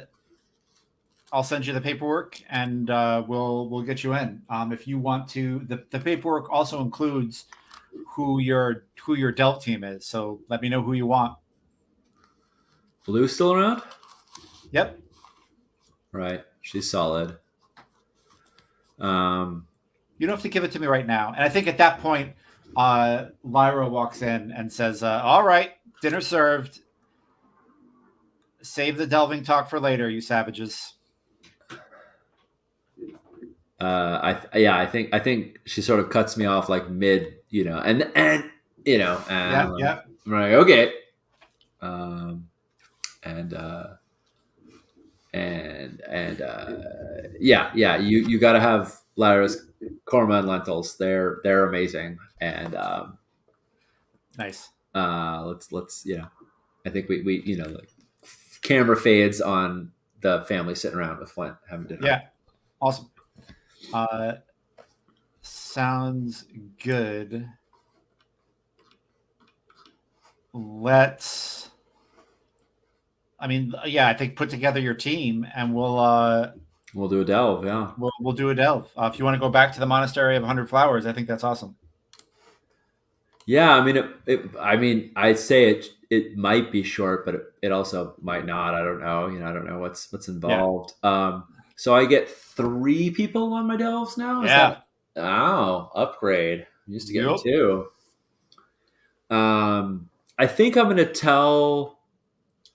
I'll send you the paperwork, and we'll get you in. If you want to, the paperwork also includes who your delve team is. So let me know who you want. Blue's still around. Yep. Right, she's solid. Um, You don't have to give it to me right now. And I think at that point, Lyra walks in and says, "All right, dinner served. Save the delving talk for later, you savages." I think she sort of cuts me off like mid, and Yeah, I'm like, yeah. I'm like, okay. Um, and yeah, you got to have Lara's korma and lentils. They're amazing. And Nice. let's I think we like camera fades on the family sitting around with Flint having dinner. Yeah. Awesome. Uh, sounds good. Let's. I mean, yeah, I think put together your team and We'll do a delve. Yeah. we'll do a delve. If you want to go back to the monastery of 100 flowers, I think that's awesome. Yeah, I mean, I mean, I'd say it might be short, but it also might not. I don't know. I don't know what's Yeah. involved. So I get 3 people on my delves now. Is that Yeah. upgrade? I'm used to getting Yep. 2. I think I'm gonna tell.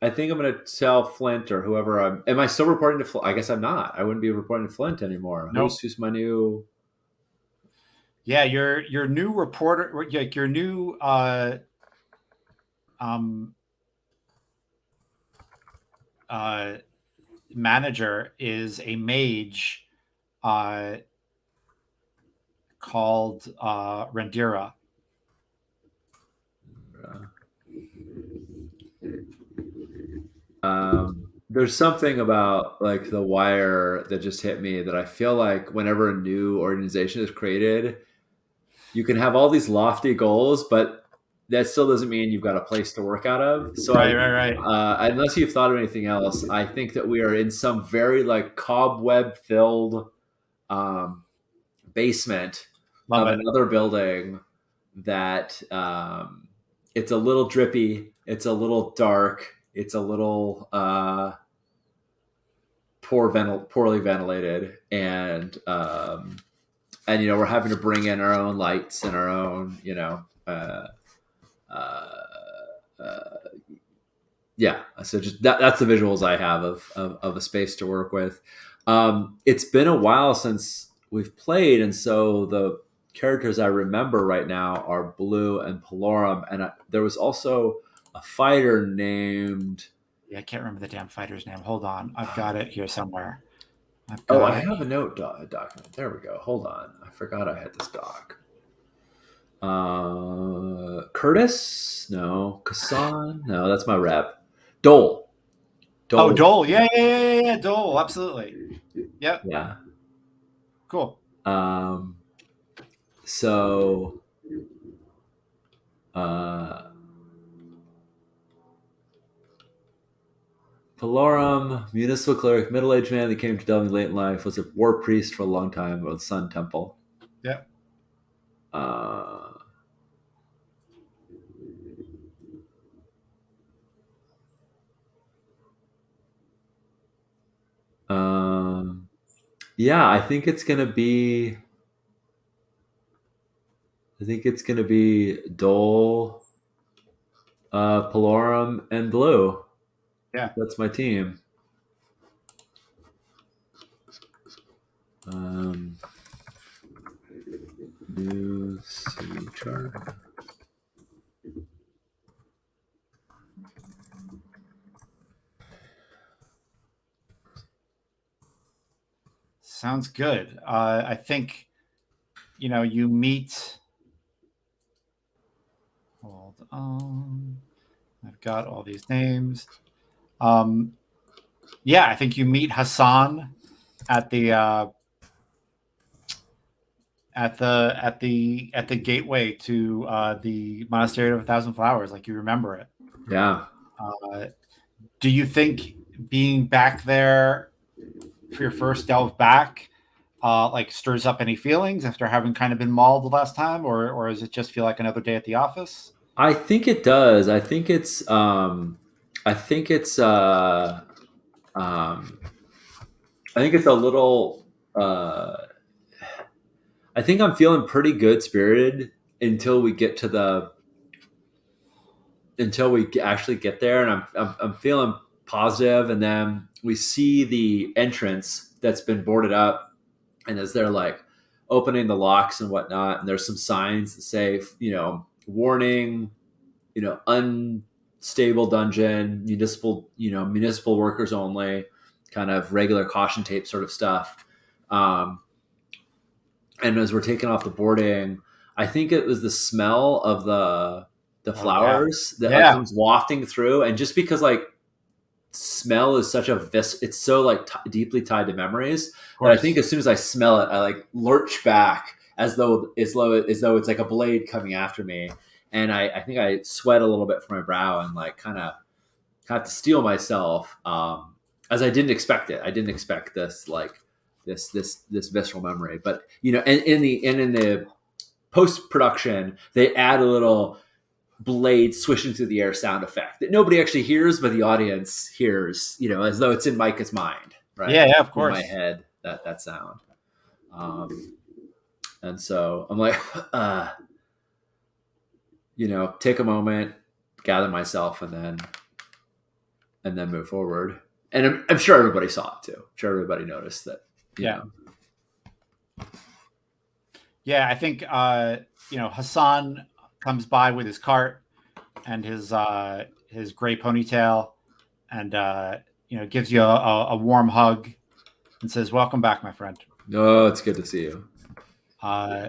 I think I'm gonna tell Flint or whoever. Am I still reporting to Flint? I guess I'm not. I wouldn't be reporting to Flint anymore. Nope. Who's my new? Yeah, your new reporter, like your new um uh manager is a mage uh called Rendira. There's something about like the wire that just hit me that I feel like whenever a new organization is created, you can have all these lofty goals, but that still doesn't mean you've got a place to work out of. So Right, right, right. unless you've thought of anything else, I think that we are in some very like cobweb filled um, basement Love of it. another building that it's a little drippy, it's a little dark, it's a little poorly ventilated, and we're having to bring in our own lights and our own uh, uh, yeah. So just that's the visuals I have of a space to work with. It's been a while since we've played, and so the characters I remember right now are Blue and Palorum, and there was also a fighter named. Yeah, I can't remember the damn fighter's name. Hold on, I've got it here somewhere. I've Oh, got I it. have a document. There we go. Hold on, I forgot I had this doc. Curtis? No. Kassan? No, that's my rep. Dole. Oh, Dole. Dole. Yeah, yeah, yeah, yeah, yeah. Dole. Absolutely. Yep. Yeah. Cool. Um, so, uh, Palorum, municipal cleric, middle-aged man that came to Delving late in life, was a war priest for a long time of the Sun Temple. Yep. Uh, um, yeah, I think it's gonna be. I think it's gonna be Dole, Palorum, and Blue. Yeah. That's my team. Um, New city chart. Sounds good. I think you meet. Hold on. I've got all these names. Um, yeah, I think you meet Hassan at the at the gateway to the monastery of 1,000 flowers. Like you remember it. Yeah, Uh, do you think being back there for your first delve back like stirs up any feelings after having kind of been mauled the last time, or does it just feel like another day at the office? I think it does. I think it's. I think it's. Um, I think it's a little. I think I'm feeling pretty good spirited until we get to the. Until we actually get there, and I'm feeling positive, and then we see the entrance that's been boarded up, and as they're like opening the locks and whatnot, and there's some signs that say, warning, unstable dungeon, municipal workers only, kind of regular caution tape sort of stuff. Um, and as we're taking off the boarding, I think it was the smell of the Oh yeah. flowers that like Yeah. comes wafting through, and just because like smell is such a it's so like deeply tied to memories Of that I think course. as soon as I smell it, I like lurch back as though it's like a blade coming after me, and I think I sweat a little bit from my brow and like kind of have to steel myself, as I didn't expect it. I didn't expect this like this visceral memory, but and in the post production they add a little blade swishing through the air sound effect that nobody actually hears, but the audience hears, as though it's in Micah's mind, right? Yeah, yeah, of In my course. head, that sound. And so I'm like, take a moment, gather myself, and then move forward. And I'm sure everybody saw it too. I'm sure everybody noticed that, you Yeah. know. Yeah, I think Hassan comes by with his cart and his gray ponytail, and gives you a warm hug and says, "Welcome back, my friend. Oh, it's good to see you. Uh,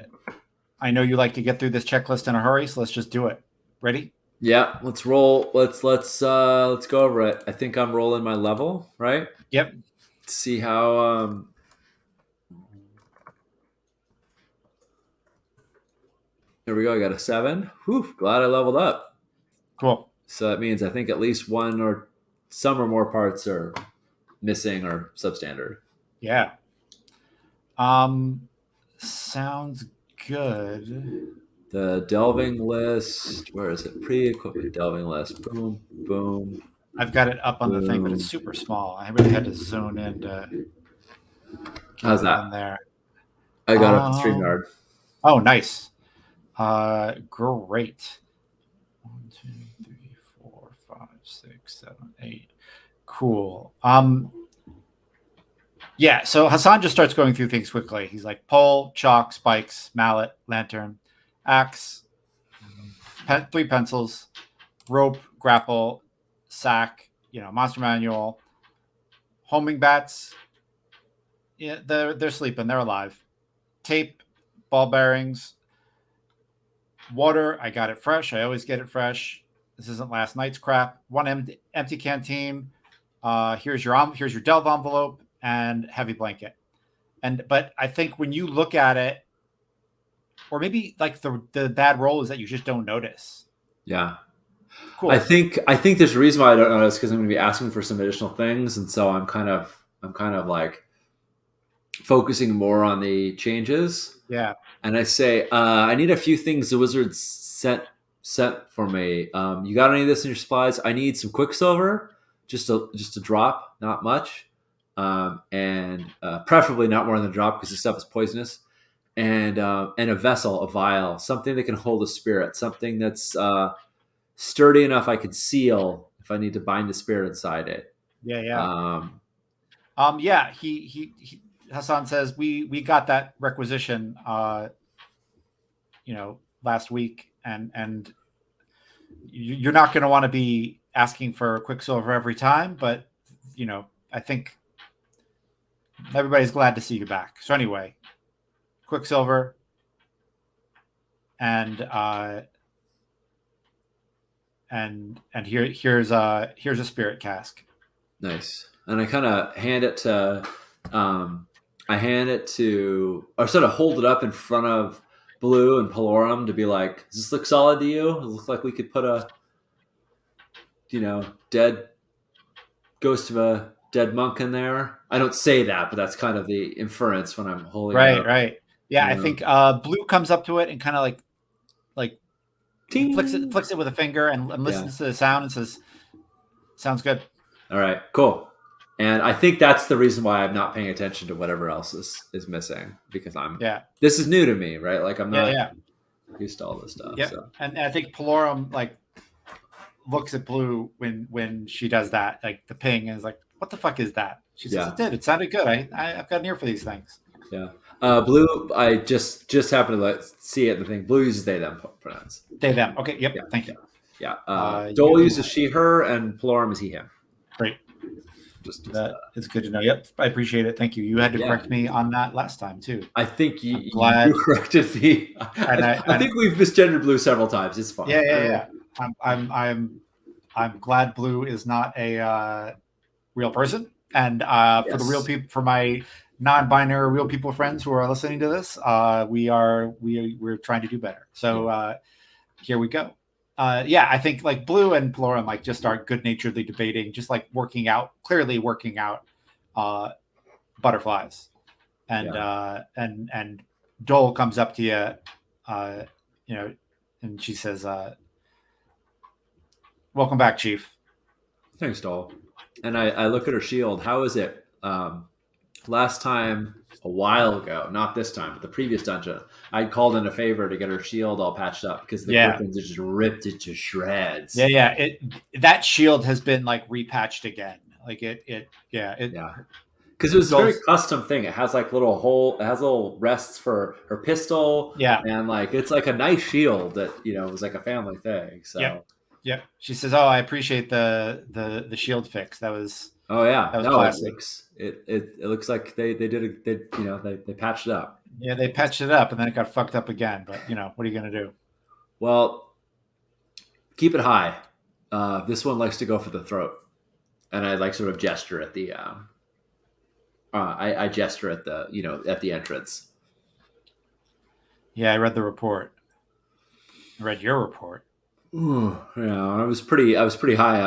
I know you like to get through this checklist in a hurry, so let's just do it. Ready?" Yeah, let's roll. Let's go over it. I think I'm rolling my level, right? Yep. See how here we go. I got a 7. Whew, glad I leveled up. Cool. So that means I think at least one or some or more parts are missing or substandard. Yeah. Sounds good. The delving list, where is it? Pre-equipment delving list. Boom, boom, I've got it up on the thing, but it's boom. super small. I really had to zone in to get How's it that? in there. I got up in Um, StreamYard. oh, nice. Great. 1, 2, 3, 4, 5, 6, 7, 8. Cool. Yeah, so Hassan just starts going through things quickly. He's like pole, chalk, spikes, mallet, lantern, axe, 3 pencils, rope, grapple, sack, monster manual, homing bats. Yeah, they're sleeping, they're alive. Tape, ball bearings, water. I got it fresh. I always get it fresh. This isn't last night's crap. One empty canteen. Here's your delve envelope and heavy blanket. But I think when you look at it, or maybe like the bad roll is that you just don't notice. Yeah. I Cool. think I think there's a reason why I don't notice because I'm going to be asking for some additional things, and so I'm kind of like focusing more on the changes. Yeah. And I say, I need a few things the wizard sent for me. You got any of this in your supplies? I need some quicksilver, just a drop, not much, and preferably not more than a drop because this stuff is poisonous. And a vessel, a vial, something that can hold a spirit, something that's sturdy enough I can seal if I need to bind the spirit inside it. Yeah. Yeah. Um, Yeah. He Hassan says we got that requisition. Last week, and you're not going to want to be asking for quicksilver every time, but I think everybody's glad to see you back. So anyway, quicksilver, and here's a spirit cask. Nice. And I kind of hand it to, or sort of hold it up in front of Blue and Palorum to be like, does this look solid to you? Does it look like we could put a, dead ghost of a dead monk in there? I don't say that, but that's kind of the inference when I'm holding it Right, up. right. Yeah, You I know, think Blue comes up to it and kind of like he flicks ting. it with a finger and Yeah. listens to the sound and says, "Sounds good." All right. Cool. And I think that's the reason why I'm not paying attention to whatever else is missing because Yeah, this is new to me, right? Like I'm yeah, not yeah, used to all this stuff. yep. So And I think Palorum looks at Blue when she does that, like the ping, and is like, "What the fuck is that?" She says, yeah, "It did. It sounded good. I've got an ear for these things." yeah. Blue, I just happened to see it in the thing. Blue uses they them pronouns. They them. Okay. Yep. Yeah, Thank yeah. you. Yeah. Dole You uses she, her, and Plorum is he, him. great. Just That is good to know. Yep, I appreciate it. Thank you. You had to yeah. correct me on that last time too. I think I'm you glad. corrected me. And I think we've misgendered Blue several times. It's fine. yeah, yeah, yeah. I'm glad Blue is not a real person. And for the real Yes. people, for my non-binary real people friends who are listening to this, we're trying to do better. Yeah. So here we go. Yeah, I think like Blue and Plorum like just are good-naturedly debating, just like clearly working out uh, butterflies, and Yeah. and Dole comes up to you, uh, you know, and she says, "Welcome back, Chief." Thanks, Dole. And I look at her shield. How is it? Last time, a while ago, not this time, but the previous dungeon, I called in a favor to get her shield all patched up because the Yeah, griffins just ripped it to yeah, shreds. yeah. That shield has been like repatched again. Like yeah, Yeah. Because it was a very Dole's, custom thing. It has like little hole. It has little rests for her pistol, yeah, and like it's like a nice shield that was like a family thing. yep, So, yep. She says, "Oh, I appreciate the shield fix. oh yeah, That was no, it classy." looks it looks like they did they patched it up. Yeah, they patched it up, and then it got fucked up again. But what are you gonna do? Well, keep it high. This one likes to go for the throat, and I like sort of gesture at the. I gesture at the at the entrance. Yeah, I read the report. I read your report. Ooh, yeah, I was pretty high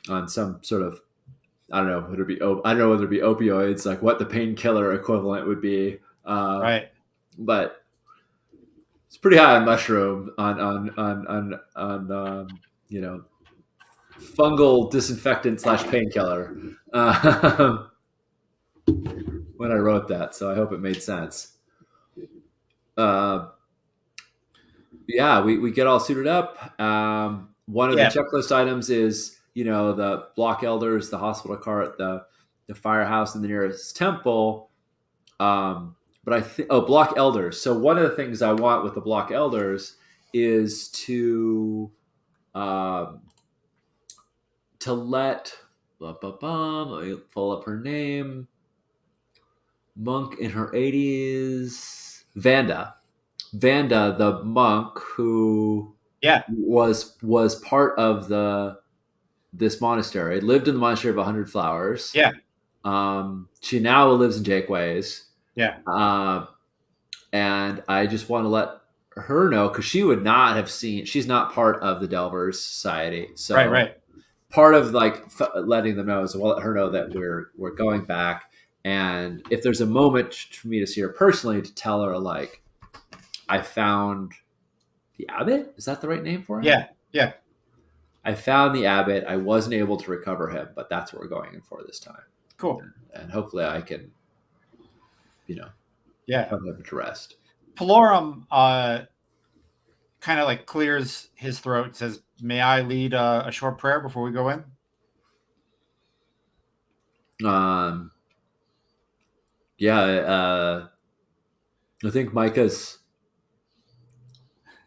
on some sort of I don't know whether it be I don't know whether it be opioids, like what the painkiller equivalent would be. Right. But it's pretty high on mushroom on fungal disinfectant slash painkiller when I wrote that. So I hope it made sense. Uh, yeah, we get all suited up. One of the Yeah. checklist items is the block elders, the hospital cart, the firehouse, and the nearest temple. But I think block elders. So one of the things I want with the block elders is um, to let let me pull up her name. Monk in her 80s, Vanda, the monk who Yeah. was part of this monastery, lived in the monastery of 100 Flowers. Yeah. She now lives in Jakeways. Yeah. And I just want to let her know because she would not have seen. She's not part of the Delvers Society, Right. so Right. part of like letting them know is we'll let her know that we're going back, and if there's a moment for me to see her personally, to tell her like I found the abbot. Is that the right name for him? Yeah. Yeah. I found the abbot. I wasn't able to recover him, but that's what we're going in for this time, Cool. and hopefully I can, Yeah. put him to rest. Palorum kind of like clears his throat and says, "May I lead a short prayer before we go in?" Um, yeah, I think Micah's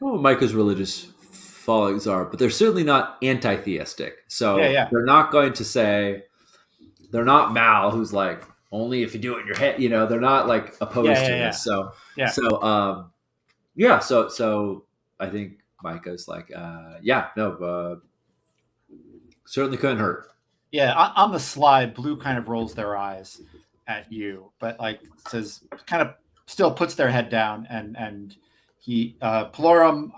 religious followings are, but they're certainly not anti-theistic. Yeah. So Yeah. they're not going to say they're not Mal, who's like only if you do it in your head. They're not like Yeah. opposed to Yeah. Yeah. this. So Yeah. so yeah. So I think Micah's like yeah, no, certainly couldn't hurt. Yeah. On the slide, Blue kind of rolls their eyes at you, but like says, kind of still puts their head down, and he Palorum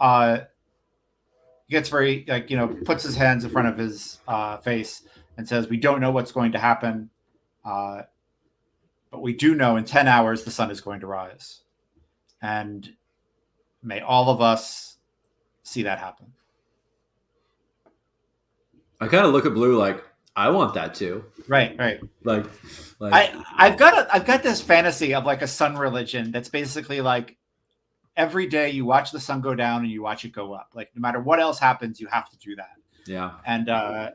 gets very like puts his hands in front of his face and says, "We don't know what's going to happen, uh, but we do know in 10 hours the sun is going to rise, and may all of us see that happen." I kind of look at Blue like I want that too. Right, right. Like I've got this fantasy of like a sun religion that's basically like every day you watch the sun go down and you watch it go up. Like no matter what else happens, you have to do that. yeah. And I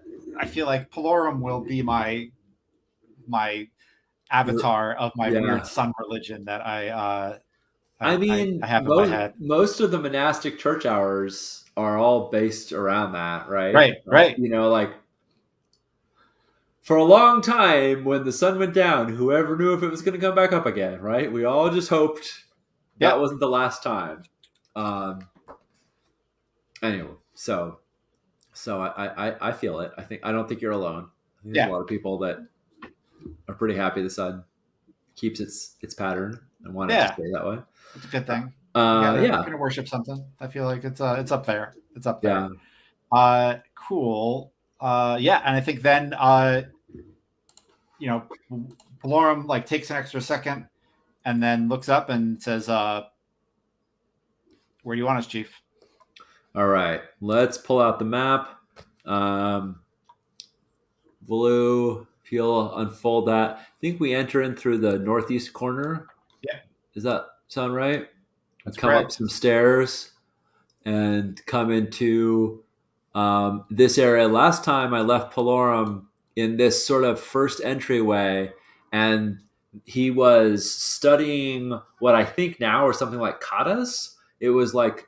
feel like Palorum will be my avatar of my Yeah. weird sun religion that I I I mean, have in my head. most of the monastic church hours are all based around that, right? Right, right. Like for a long time when the sun went down, whoever knew if it was going to come back up again, right? We all just hoped that Yep. wasn't the last time. Um, anyway, so I feel it. I don't think you're alone. I think there's a Yeah. lot of people that are pretty happy the sun keeps its pattern and want it to Yeah. stay that way. It's a good thing. If Yeah, you're gonna worship something, I feel like it's up there. It's up yeah. there. Cool. Yeah, and I think then you know, Valorum like takes an extra second and then looks up and says, "Where do you want us, Chief?" All right, let's pull out the map. Um, Blue, if you'll unfold that. I think we enter in through the northeast corner. Yeah, Does that sound right? We that's come up correct. some stairs and come into this area. Last time I left Palorum in this sort of first entryway, and he was studying what I think now are something like katas. It was like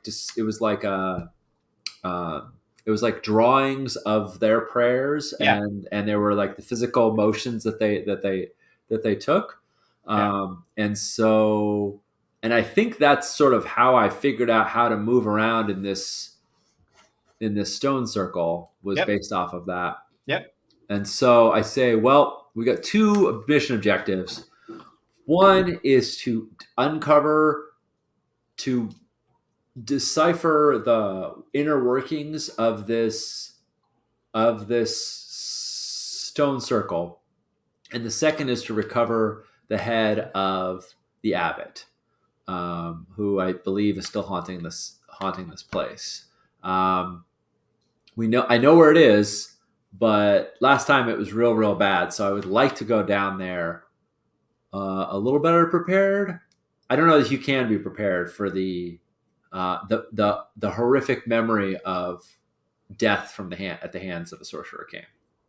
a uh, it was like drawings of their prayers, Yeah, and there were like the physical motions that they took, yeah, and so and I think that's sort of how I figured out how to move around in this stone circle was yep, based off of that. yep, And so I say, well, we got two mission objectives. One is to uncover, to decipher the inner workings of this stone circle, and the second is to recover the head of the abbot, who I believe is still haunting this place. Um, I know where it is, but last time it was real bad. So I would like to go down there a little better prepared. I don't know if you can be prepared for the horrific memory of death from the hand at the hands of a sorcerer king.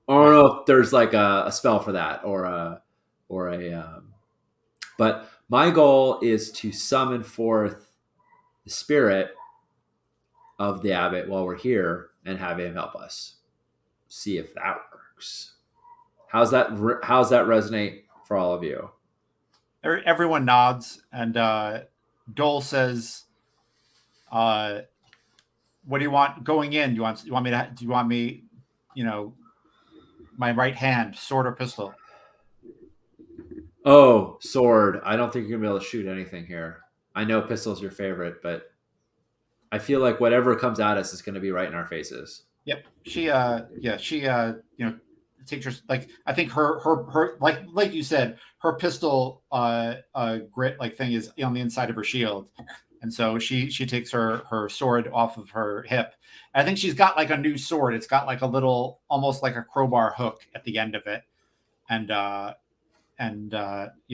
I don't right. know if there's like a spell for that or a but my goal is to summon forth the spirit of the abbot while we're here and have him help us. See if that works. How's that resonate for all of you? Everyone nods, and Dole says, "What do you want going in? Do you want me, you know, my right hand, sword or pistol?" Oh, sword. I don't think you're gonna be able to shoot anything here. I know pistol's your favorite, but I feel like whatever comes at us is gonna be right in our faces. Yep. She takes her, like, I think her like you said, her pistol grit like thing is on the inside of her shield. And so she takes her sword off of her hip. And I think she's got like a new sword. It's got like a little, almost like a crowbar hook at the end of it. And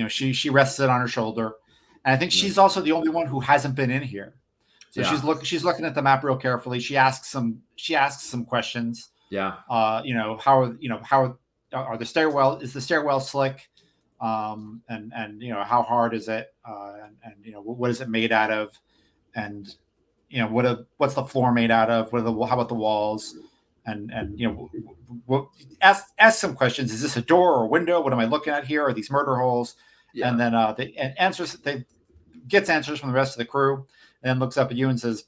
she rests it on her shoulder. And I think Yeah. she's also the only one who hasn't been in here. So Yeah. she's looking at the map real carefully. She asks some questions. Yeah. How are the stairwell? Is the stairwell slick? And how hard is it? And what is it made out of? And what's the floor made out of? How about the walls? And ask some questions. Is this a door or a window? What am I looking at here? Are these murder holes? Yeah. And then they gets answers from the rest of the crew, and then looks up at you and says,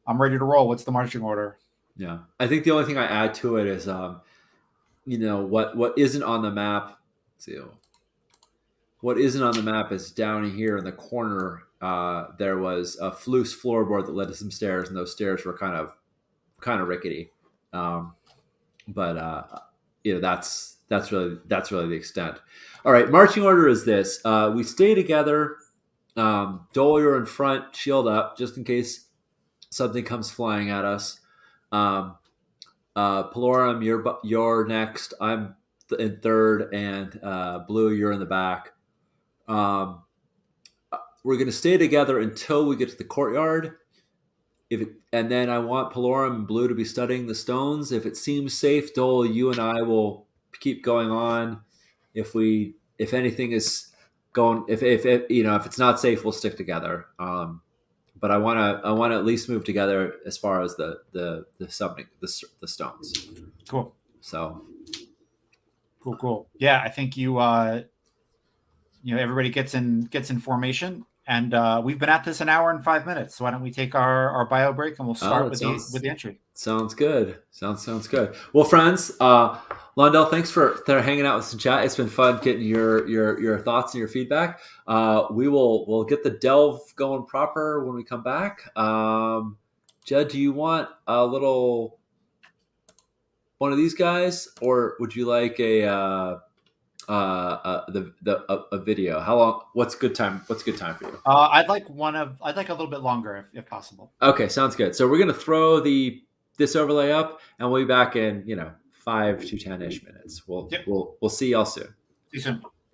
"I'm ready to roll. What's the marching order?" Yeah. I think the only thing I add to it is what isn't on the map. Let's see. What isn't on the map is down here in the corner. There was a floose floorboard that led to some stairs, and those stairs were kind of rickety. Um, but that's really the extent. All right, marching order is this: we stay together. Dole, you're in front, shield up, just in case something comes flying at us. Um, Palorum, you're next. I'm in third, and Blue, you're in the back. Um, we're going to stay together until we get to the courtyard. And then I want Palorum and Blue to be studying the stones. If it seems safe, Dole, you and I will keep going on. If anything is going if it, if it's not safe, we'll stick together. But I want to at least move together as far as the summoning the stones. Cool. So Cool. Yeah, I think everybody gets in formation, and we've been at this an hour and 5 minutes. So why don't we take our bio break, and we'll oh, start that with sounds the entry. sounds good. Sounds good. Well, friends, Londell, thanks for hanging out with us in chat. It's been fun getting your thoughts and your feedback. We'll get the delve going proper when we come back. Judd, do you want a little one of these guys, or would you like a video? How long? What's good time? What's good time for you? I'd like a little bit longer if possible. Okay, sounds good. So we're gonna throw this overlay up, and we'll be back in 5 to 10-ish minutes. We'll Yep. we'll see y'all soon. See you soon.